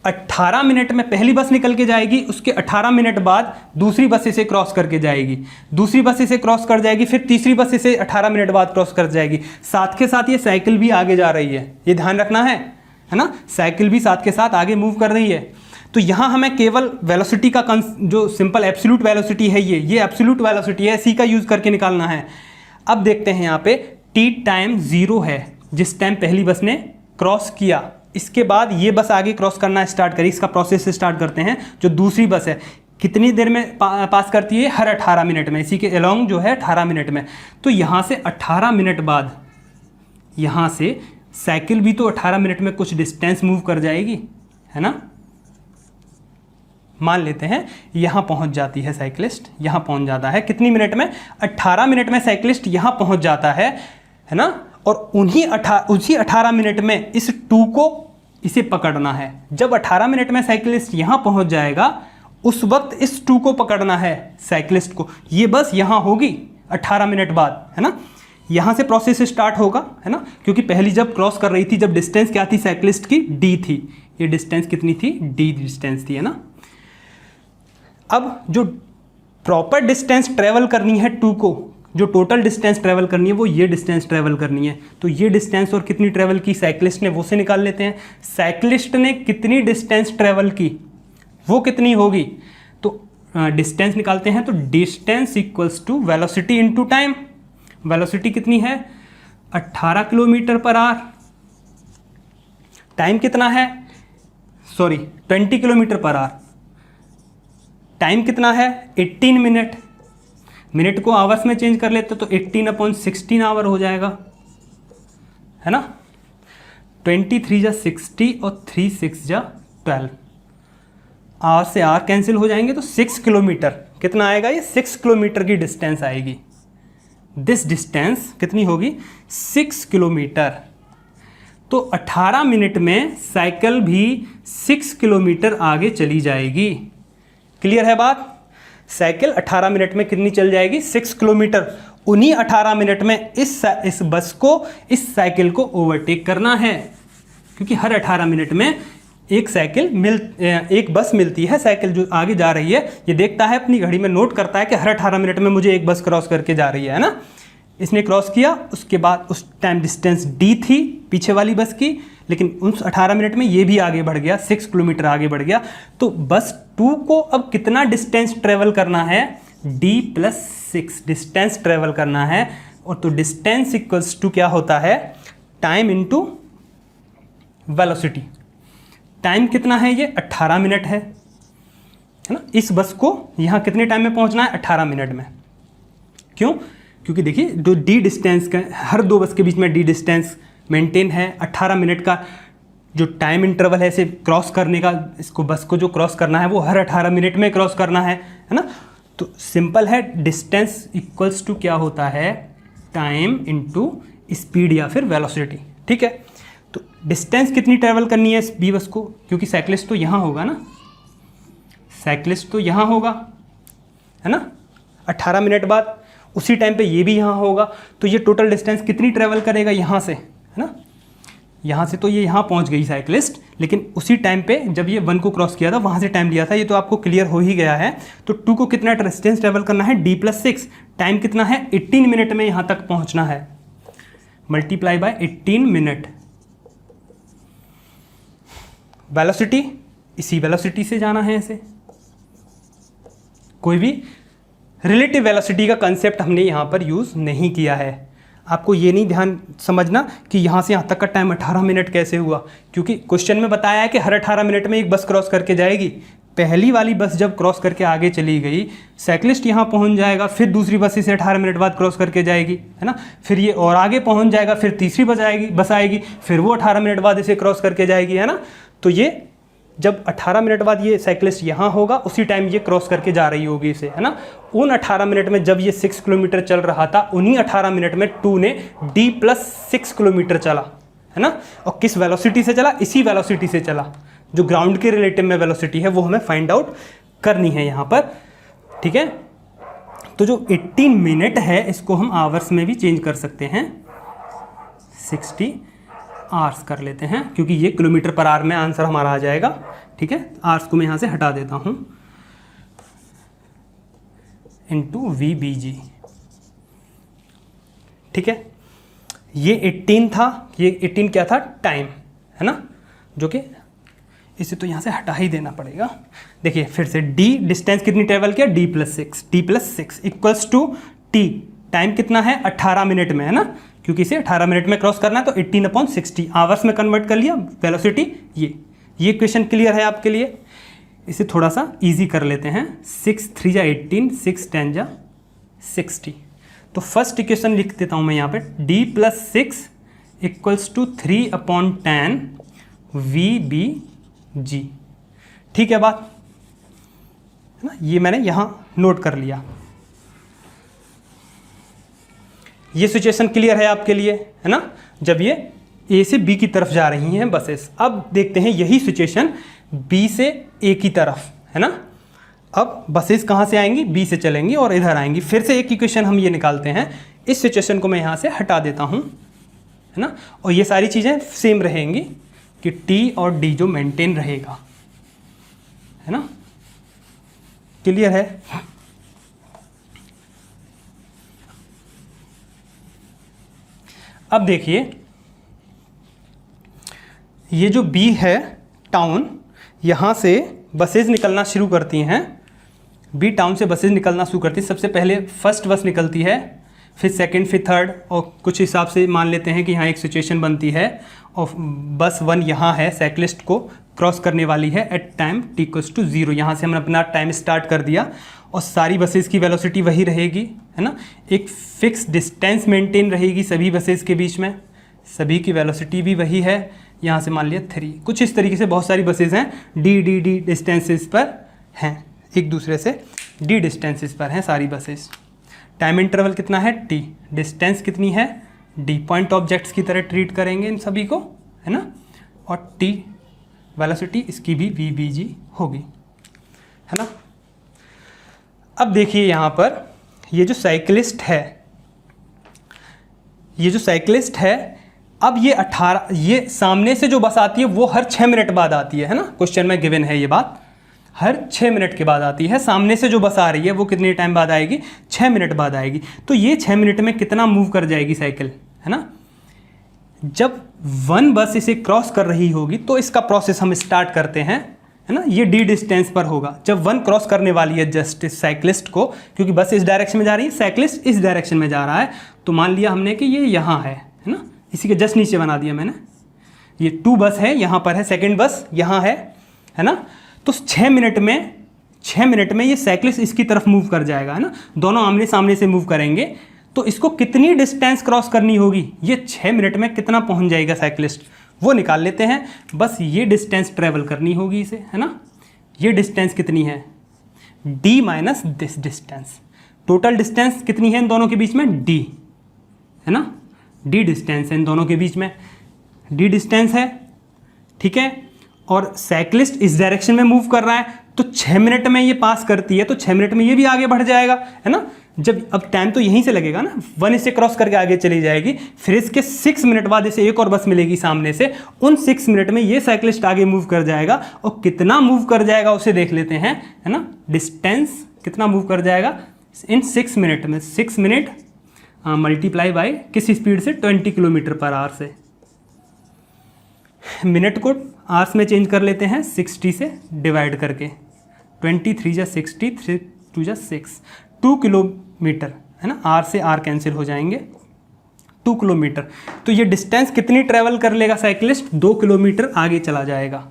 18 मिनट में पहली बस निकल के जाएगी, उसके 18 मिनट बाद दूसरी बस इसे क्रॉस करके जाएगी, दूसरी बस इसे क्रॉस कर जाएगी, फिर तीसरी बस इसे 18 मिनट बाद क्रॉस कर जाएगी। साथ के साथ ये साइकिल भी आगे जा रही है, ये ध्यान रखना है ना, साइकिल भी साथ के साथ आगे मूव कर रही है। तो यहाँ हमें केवल वेलोसिटी का जो सिंपल एब्सोल्यूट वेलोसिटी है, ये एब्सोल्यूट वेलोसिटी है, इसी का यूज़ करके निकालना है। अब देखते हैं यहाँ पे टी टाइम 0 है जिस टाइम पहली बस ने क्रॉस किया, इसके बाद ये बस आगे क्रॉस करना स्टार्ट करी, इसका प्रोसेस स्टार्ट करते हैं। जो दूसरी बस है कितनी देर में पास करती है, हर 18 मिनट में, इसी के अलोंग जो है 18 मिनट में। तो यहाँ से 18 मिनट बाद यहाँ से साइकिल भी तो 18 मिनट में कुछ डिस्टेंस मूव कर जाएगी, है ना। मान लेते हैं यहाँ पहुँच जाती है साइकिलिस्ट, यहाँ पहुँच जाता है कितनी मिनट में, 18 मिनट में साइकिलिस्ट यहाँ पहुँच जाता है ना। और उसी 18 मिनट में इस 2 को इसे पकड़ना है। जब 18 मिनट में साइकिलिस्ट यहाँ पहुँच जाएगा, उस वक्त इस 2 को पकड़ना है साइकिलिस्ट को। ये बस यहाँ होगी 18 मिनट बाद, है ना। यहाँ से प्रोसेस स्टार्ट होगा, है ना, क्योंकि पहली जब क्रॉस कर रही थी, जब डिस्टेंस क्या थी साइकिलिस्ट की, D थी। ये डिस्टेंस कितनी थी, D डिस्टेंस थी, है ना। अब जो प्रॉपर डिस्टेंस ट्रेवल करनी है टू को, जो टोटल डिस्टेंस ट्रेवल करनी है वो ये डिस्टेंस ट्रेवल करनी है। तो ये डिस्टेंस और कितनी ट्रेवल की साइक्लिस्ट ने, वो से निकाल लेते हैं। साइक्लिस्ट ने कितनी डिस्टेंस ट्रेवल की वो कितनी होगी, तो डिस्टेंस निकालते हैं। तो distance equals to velocity into time. Velocity कितनी है 18 किलोमीटर पर आवर। टाइम कितना है, sorry 20 kilometre per hour. Time कितना है 18 मिनट। मिनट को आवर्स में चेंज कर लेते तो 18/16 आवर हो जाएगा, है ना। 23 जा 60 और 3 6 जा 12। आवर से आवर कैंसिल हो जाएंगे तो 6 किलोमीटर कितना आएगा, ये 6 किलोमीटर की डिस्टेंस आएगी। दिस डिस्टेंस कितनी होगी 6 किलोमीटर। तो 18 मिनट में साइकिल भी 6 किलोमीटर आगे चली जाएगी। क्लियर है बात। साइकिल 18 मिनट में कितनी चल जाएगी 6 किलोमीटर। उन्हीं 18 मिनट में इस बस को, इस साइकिल को ओवरटेक करना है, क्योंकि हर 18 मिनट में एक बस मिलती है। साइकिल जो आगे जा रही है ये देखता है अपनी घड़ी में, नोट करता है कि हर 18 मिनट में मुझे एक बस क्रॉस करके जा रही है ना। इसने क्रॉस किया, उसके बाद उस टाइम डिस्टेंस डी थी पीछे वाली बस की, लेकिन उस 18 मिनट में ये भी आगे बढ़ गया, 6 किलोमीटर आगे बढ़ गया। तो बस 2 को अब कितना डिस्टेंस ट्रेवल करना है, D+6 डिस्टेंस ट्रेवल करना है। और तो डिस्टेंस इक्वल्स टू क्या होता है, टाइम इनटू वेलोसिटी। टाइम कितना है, ये 18 मिनट है ना। इस बस को यहाँ कितने टाइम में पहुँचना है 18 मिनट में। क्यों, क्योंकि देखिए जो डी डिस्टेंस का, हर दो बस के बीच में डी डिस्टेंस मेंटेन है। 18 मिनट का जो टाइम इंटरवल है इसे क्रॉस करने का, इसको बस को जो क्रॉस करना है वो हर 18 मिनट में क्रॉस करना है ना। तो सिंपल है, डिस्टेंस इक्वल्स टू क्या होता है, टाइम इनटू स्पीड या फिर वेलोसिटी। ठीक है, तो डिस्टेंस कितनी ट्रेवल करनी है इस बी बस को, क्योंकि साइक्लिस्ट तो यहाँ होगा ना, साइक्लिस्ट तो यहाँ होगा, है ना। 18 मिनट बाद उसी टाइम पे ये भी यहाँ होगा। तो ये टोटल डिस्टेंस कितनी ट्रेवल करेगा यहाँ से, है ना। यहाँ से तो ये यहाँ पहुँच गई साइक्लिस्ट, लेकिन उसी टाइम पे जब ये 1 को क्रॉस किया था वहाँ से टाइम लिया था, ये तो आपको क्लियर हो ही गया है। तो 2 को कितना डिस्टेंस ट्रेवल करना है, D+6। टाइम कितना है 18 मिनट में यहाँ तक पहुँचना है, मल्टीप्लाई बाय 18 मिनट। वेलोसिटी, इसी वेलोसिटी से जाना है ऐसे। कोई भी रिलेटिव वेलोसिटी का कंसेप्ट हमने यहाँ पर यूज़ नहीं किया है। आपको ये नहीं ध्यान समझना कि यहाँ से यहाँ तक का टाइम 18 मिनट कैसे हुआ, क्योंकि क्वेश्चन में बताया है कि हर 18 मिनट में एक बस क्रॉस करके जाएगी। पहली वाली बस जब क्रॉस करके आगे चली गई, साइक्लिस्ट यहाँ पहुँच जाएगा, फिर दूसरी बस इसे 18 मिनट बाद क्रॉस करके जाएगी, है ना। फिर ये और आगे पहुँच जाएगा, फिर तीसरी बस आएगी, फिर वो 18 मिनट बाद इसे क्रॉस करके जाएगी, है ना। तो ये जब 18 मिनट बाद ये साइक्लिस्ट यहाँ होगा, उसी टाइम ये क्रॉस करके जा रही होगी इसे, है ना। उन 18 मिनट में जब ये 6 किलोमीटर चल रहा था, उन्हीं 18 मिनट में 2 ने D+6 किलोमीटर चला, है ना। और किस वेलोसिटी से चला, इसी वेलोसिटी से चला। जो ग्राउंड के रिलेटिव में वेलोसिटी है वो हमें फाइंड आउट करनी है यहाँ पर। ठीक है, तो जो 18 मिनट है इसको हम आवर्स में भी चेंज कर सकते हैं, 60 आवर्स कर लेते हैं, क्योंकि ये किलोमीटर पर आवर में आंसर हमारा आ जाएगा। ठीक है, आवर्स को मैं यहाँ से हटा देता हूँ, इनटू VBG। ठीक है, ये 18 था, ये 18 क्या था, टाइम, है ना, जो कि इसे तो यहाँ से हटा ही देना पड़ेगा। देखिए फिर से D डिस्टेंस कितनी ट्रेवल किया, D+6 equals to T, time कितना है 18 मिनट में, है ना, क्योंकि इसे 18 मिनट में क्रॉस करना है। तो 18/60 आवर्स में कन्वर्ट कर लिया, वेलोसिटी ये क्वेश्चन क्लियर है आपके लिए। इसे थोड़ा सा इजी कर लेते हैं, 6 3 जा 18, 6 10 जा 60। तो फर्स्ट इक्वेशन लिख देता हूँ मैं यहाँ पे, D+6 इक्वल्स टू 3/10 VBG। ठीक है बात, है ना, ये मैंने यहाँ नोट कर लिया। ये सिचुएशन क्लियर है आपके लिए, है ना, जब ये A से B की तरफ जा रही हैं बसेस। अब देखते हैं यही सिचुएशन B से A की तरफ, है ना। अब बसेस कहाँ से आएंगी, B से चलेंगी और इधर आएंगी। फिर से एक इक्वेशन हम ये निकालते हैं, इस सिचुएशन को मैं यहाँ से हटा देता हूँ, है ना, और ये सारी चीज़ें सेम रहेंगी कि T और D जो मेंटेन रहेगा, है ना। क्लियर है? अब देखिए ये जो बी है टाउन, यहाँ से बसेज निकलना शुरू करती हैं। बी टाउन से बसेज निकलना शुरू करती है। सबसे पहले फर्स्ट बस निकलती है, फिर सेकंड, फिर थर्ड, और कुछ हिसाब से मान लेते हैं कि यहाँ एक सिचुएशन बनती है और बस 1 यहाँ है, साइक्लिस्ट को क्रॉस करने वाली है एट टाइम t=0। यहाँ से हमने अपना टाइम स्टार्ट कर दिया और सारी बसेस की वेलोसिटी वही रहेगी, है ना। एक फिक्स डिस्टेंस मेंटेन रहेगी सभी बसेस के बीच में, सभी की वेलोसिटी भी वही है। यहाँ से मान लिया 3, कुछ इस तरीके से बहुत सारी बसेस हैं, डी डिस्टेंसेस पर हैं, एक दूसरे से डी डिस्टेंसेस पर हैं सारी बसेस। टाइम इंटरवल कितना है t, डिस्टेंस कितनी है d, पॉइंट ऑब्जेक्ट्स की तरह ट्रीट करेंगे इन सभी को, है ना। और t वेलोसिटी इसकी भी vbg होगी, है ना। अब देखिए यहाँ पर ये जो साइकिलिस्ट है, अब ये सामने से जो बस आती है वो हर 6 मिनट बाद आती है ना। क्वेश्चन में गिवन है ये बात, हर 6 मिनट के बाद आती है। सामने से जो बस आ रही है वो कितने टाइम बाद आएगी? 6 मिनट बाद आएगी। तो ये 6 मिनट में कितना मूव कर जाएगी साइकिल, है ना। जब 1 बस इसे क्रॉस कर रही होगी तो इसका प्रोसेस हम स्टार्ट करते हैं, है ना। ये डी डिस्टेंस पर होगा जब 1 क्रॉस करने वाली है जस्ट साइक्लिस्ट को, क्योंकि बस इस डायरेक्शन में जा रही है, साइक्लिस्ट इस डायरेक्शन में जा रहा है। तो मान लिया हमने कि ये यहाँ है ना, इसी के जस्ट नीचे बना दिया मैंने। ये 2 बस है, यहाँ पर है सेकंड बस, यहाँ है ना। तो 6 मिनट में ये साइक्लिस्ट इसकी तरफ मूव कर जाएगा, है ना। दोनों आमने सामने से मूव करेंगे। तो इसको कितनी डिस्टेंस क्रॉस करनी होगी, ये 6 मिनट में कितना पहुंच जाएगा साइक्लिस्ट, वो निकाल लेते हैं। बस ये डिस्टेंस ट्रेवल करनी होगी इसे, है ना। ये डिस्टेंस कितनी है? d minus this distance. Total distance कितनी है इन दोनों के बीच में? d, है ना। d डिस्टेंस है इन दोनों के बीच में, d डिस्टेंस है, ठीक है। और साइक्लिस्ट इस डायरेक्शन में मूव कर रहा है, तो 6 मिनट में ये पास करती है, तो 6 मिनट में ये भी आगे बढ़ जाएगा, है ना। जब अब टाइम तो यहीं से लगेगा ना, 1 इसे क्रॉस करके आगे चली जाएगी, फिर इसके 6 मिनट बाद इसे एक और बस मिलेगी सामने से। उन 6 मिनट में ये साइक्लिस्ट आगे मूव कर जाएगा, और कितना मूव कर जाएगा उसे देख लेते हैं, है ना। डिस्टेंस कितना मूव कर जाएगा इन 6 मिनट में? 6 मिनट मल्टीप्लाई बाय किस स्पीड से? 20 किलोमीटर पर आवर से। मिनट को आवर्स में चेंज कर लेते हैं, 60 से डिवाइड करके। 23 जा 60, 3 2 जा 6, 2 किलोमीटर, है ना। आर से आर कैंसिल हो जाएंगे, 2 किलोमीटर। तो ये डिस्टेंस कितनी ट्रेवल कर लेगा साइक्लिस्ट? 2 किलोमीटर आगे चला जाएगा,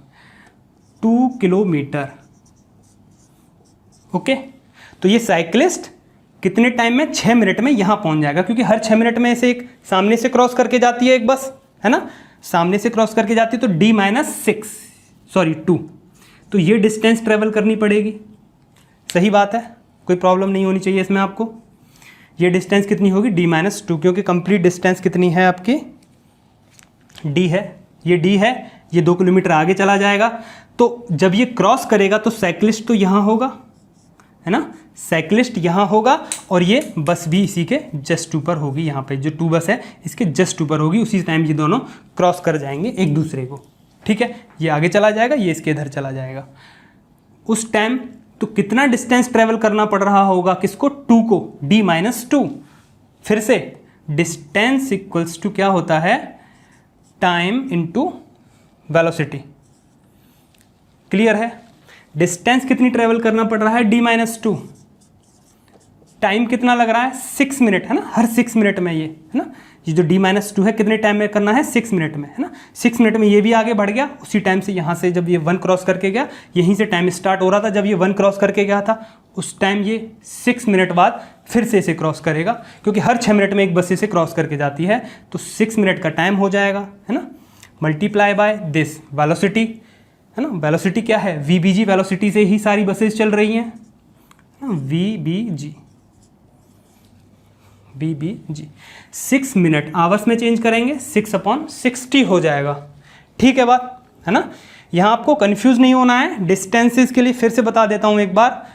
2 किलोमीटर। ओके, तो ये साइक्लिस्ट कितने टाइम में? 6 मिनट में यहाँ पहुँच जाएगा, क्योंकि हर 6 मिनट में इसे एक सामने से क्रॉस करके जाती है एक बस, है ना। सामने से क्रॉस करके जाती है तो d-2, तो ये डिस्टेंस ट्रेवल करनी पड़ेगी। सही बात है, कोई प्रॉब्लम नहीं होनी चाहिए इसमें आपको। ये डिस्टेंस कितनी होगी? d-2, क्योंकि कंप्लीट डिस्टेंस कितनी है आपकी? d है, ये d है, ये 2 किलोमीटर आगे चला जाएगा। तो जब ये क्रॉस करेगा तो साइक्लिस्ट तो यहाँ होगा, है ना। साइक्लिस्ट यहाँ होगा और ये बस भी इसी के जस्ट ऊपर होगी। यहाँ पे जो 2 बस है इसके जस्ट ऊपर होगी। उसी टाइम ये दोनों क्रॉस कर जाएंगे एक दूसरे को, ठीक है। ये आगे चला जाएगा, ये इसके इधर चला जाएगा। उस टाइम तो कितना डिस्टेंस ट्रेवल करना पड़ रहा होगा किसको? 2 को, d-2। फिर से डिस्टेंस इक्वल्स टू क्या होता है? Time into velocity. क्लियर है? डिस्टेंस कितनी ट्रेवल करना पड़ रहा है? d-2। टाइम कितना लग रहा है? 6 मिनट, है ना। हर 6 मिनट में ये, है ना, ये जो d-2 है कितने टाइम में करना है? 6 मिनट में, है ना। 6 मिनट में ये भी आगे बढ़ गया। उसी टाइम से यहाँ से जब ये 1 क्रॉस करके गया, यहीं से टाइम स्टार्ट हो रहा था जब ये 1 क्रॉस करके गया था। उस टाइम ये 6 मिनट बाद फिर से इसे क्रॉस करेगा, क्योंकि हर 6 मिनट में एक बस इसे क्रॉस करके जाती है। तो 6 मिनट का टाइम हो जाएगा, है ना। मल्टीप्लाई बाय दिस वेलोसिटी, है ना। वेलोसिटी क्या है? vbg। वेलोसिटी से ही सारी बसेस चल रही हैं, vbg। 6 मिनट आवर्स में चेंज करेंगे, 6/60 हो जाएगा। ठीक है बात, है ना। यहाँ आपको कंफ्यूज नहीं होना है। डिस्टेंसेस के लिए फिर से बता देता हूँ एक बार,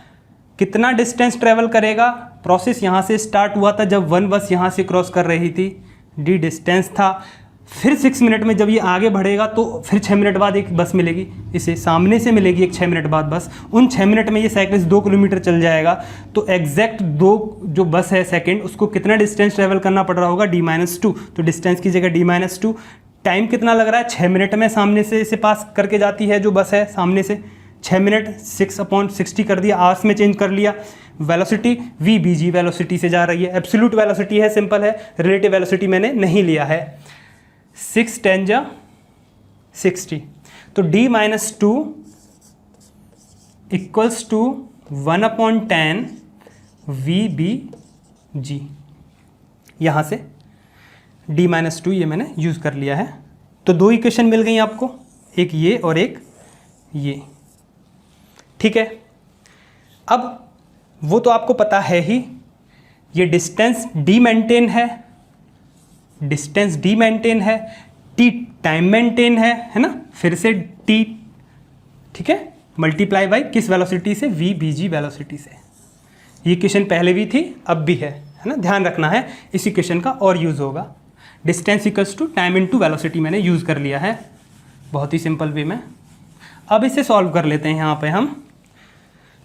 कितना डिस्टेंस ट्रेवल करेगा। प्रोसेस यहाँ से स्टार्ट हुआ था जब 1 बस यहाँ से क्रॉस कर रही थी, d डिस्टेंस था। फिर 6 मिनट में जब ये आगे बढ़ेगा तो फिर 6 मिनट बाद एक बस मिलेगी, इसे सामने से मिलेगी एक 6 मिनट बाद बस। उन 6 मिनट में ये साइकिलिस्ट 2 किलोमीटर चल जाएगा, तो एग्जैक्ट 2 जो बस है सेकंड, उसको कितना डिस्टेंस ट्रेवल करना पड़ रहा होगा, d-2। तो डिस्टेंस की जगह d-2। टाइम कितना लग रहा है, 6 मिनट में सामने से इसे पास करके जाती है जो बस है सामने से, 6 मिनट 6/60 कर दिया, आवर्स में चेंज कर लिया। वेलोसिटी v/b/g वेलोसिटी से जा रही है, एब्सोल्यूट वेलोसिटी है, सिंपल है, रिलेटिव वेलोसिटी मैंने नहीं लिया है। 6 10 जा 60, तो d-2 इक्वल्स टू 1/10 v/b/g। यहाँ से d-2 ये मैंने यूज़ कर लिया है। तो 2 इक्वेशन मिल गई आपको, एक ये और एक ये, ठीक है। अब वो तो आपको पता है ही, ये डिस्टेंस d मेंटेन है, डिस्टेंस d मेंटेन है, t टाइम मेंटेन है ना, फिर से t, ठीक है, मल्टीप्लाई बाई किस वेलोसिटी से, v/b/g वेलोसिटी से। ये क्वेश्चन पहले भी थी अब भी है ना, ध्यान रखना है, इसी क्वेश्चन का और यूज़ होगा। Distance equals to time into velocity मैंने यूज़ कर लिया है, बहुत ही सिंपल वे में। अब इसे सॉल्व कर लेते हैं, यहाँ पे हम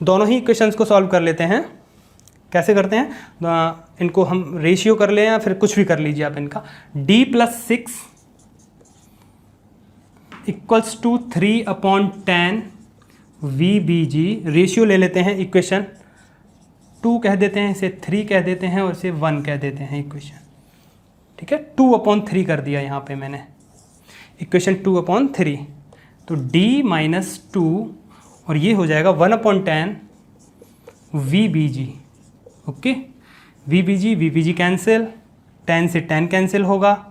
दोनों ही इक्वेशंस को सॉल्व कर लेते हैं। कैसे करते हैं, इनको हम रेशियो कर लें या फिर कुछ भी कर लीजिए आप इनका। d+6 equals to 3/10 v/b/g, ratio ले लेते हैं, इक्वेशन 2 कह देते हैं, इसे 3 कह देते हैं और इसे 1 कह देते हैं इक्वेशन, ठीक है। 2/3 कर दिया यहाँ पे मैंने, इक्वेशन 2/3, तो d-2 और ये हो जाएगा 1/10 v/b/g, ओके। v/b/g कैंसिल, 10 से 10 कैंसिल होगा,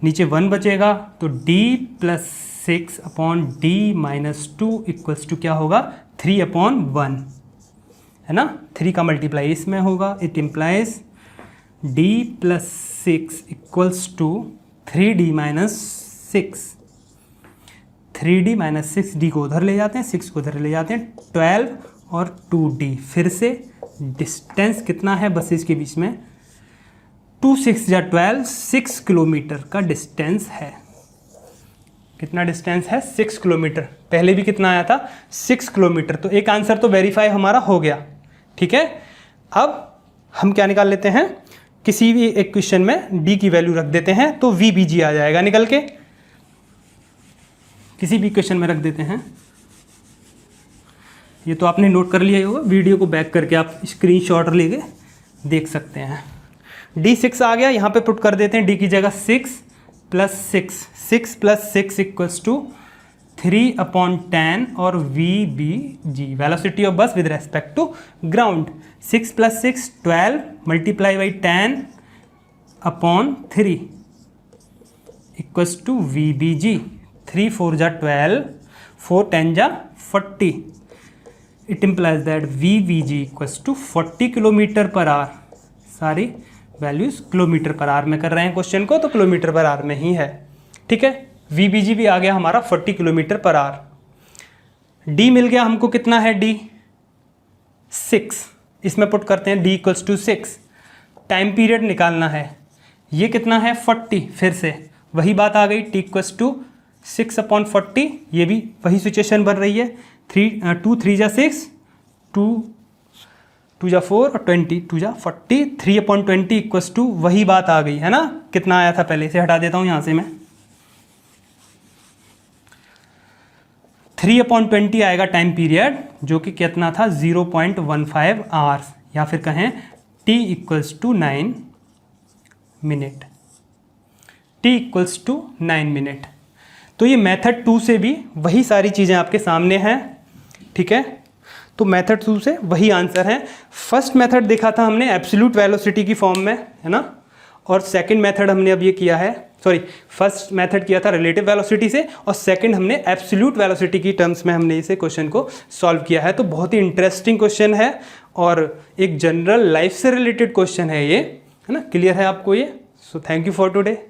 नीचे 1 बचेगा, तो d+6/d-2 इक्वल्स टू क्या होगा, 3/1, है ना। 3 का मल्टीप्लाई इसमें होगा, it implies d+6 equals to 3d-6, 3d-6, d को उधर ले जाते हैं, 6 को उधर ले जाते हैं, 12 और 2d। फिर से डिस्टेंस कितना है बसेस के बीच में, 2 6 या 12, 6 किलोमीटर का डिस्टेंस है। कितना डिस्टेंस है, 6 किलोमीटर। पहले भी कितना आया था, 6 किलोमीटर। तो एक आंसर तो वेरीफाई हमारा हो गया, ठीक है। अब हम क्या निकाल लेते हैं, किसी भी एक क्वेश्चन में d की वैल्यू रख देते हैं, तो v/b/g आ जाएगा निकल के। किसी भी क्वेश्चन में रख देते हैं, ये तो आपने नोट कर लिया ही होगा, वीडियो को बैक करके आप स्क्रीनशॉट लेके देख सकते हैं। d6 आ गया, यहाँ पे पुट कर देते हैं, d की जगह 6 + 6 इक्वल्स टू 3/10 और v/b/g velocity of bus with respect to ground. 6 + 6 12 multiply by 10/3 equals to v/b/g। 3 4 जा 12, 4 10 जा 40, it implies that v/b/g equals to 40 kilometre per hour. सारी वैल्यूज किलोमीटर पर आवर में कर रहे हैं क्वेश्चन को, तो किलोमीटर पर आवर में ही है, ठीक है। v/b/g भी आ गया हमारा 40 किलोमीटर पर आवर। d मिल गया हमको, कितना है d, 6, इसमें पुट करते हैं d equals to 6। Time period निकालना है, ये कितना है 40, फिर से वही बात आ गई, t इक्वल्स टू 6/40, ये भी वही सिचुएशन बन रही है। 2 3 जा 6, 2 जा 4 और 20, 2 जा 40, 3/20 इक्वल्स टू वही बात आ गई, है ना। कितना आया था पहले, इसे हटा देता हूँ यहाँ से मैं, 3/20 आएगा टाइम पीरियड, जो कि कितना था 0.15 आवर्स, या फिर कहें t equals to 9 minute, t equals to 9 minute. तो ये मेथड 2 से भी वही सारी चीज़ें आपके सामने हैं, ठीक है। तो मेथड 2 से वही आंसर है। फर्स्ट मेथड देखा था हमने एब्सोल्यूट वेलोसिटी की फॉर्म में, है ना, और सेकंड मेथड हमने अब ये किया है, फर्स्ट मेथड किया था रिलेटिव वेलोसिटी से, और सेकंड हमने एब्सोल्यूट वेलोसिटी की टर्म्स में हमने इसे क्वेश्चन को सॉल्व किया है। तो बहुत ही इंटरेस्टिंग क्वेश्चन है और एक जनरल लाइफ से रिलेटेड क्वेश्चन है ये, है ना। क्लियर है आपको ये? So thank you for today.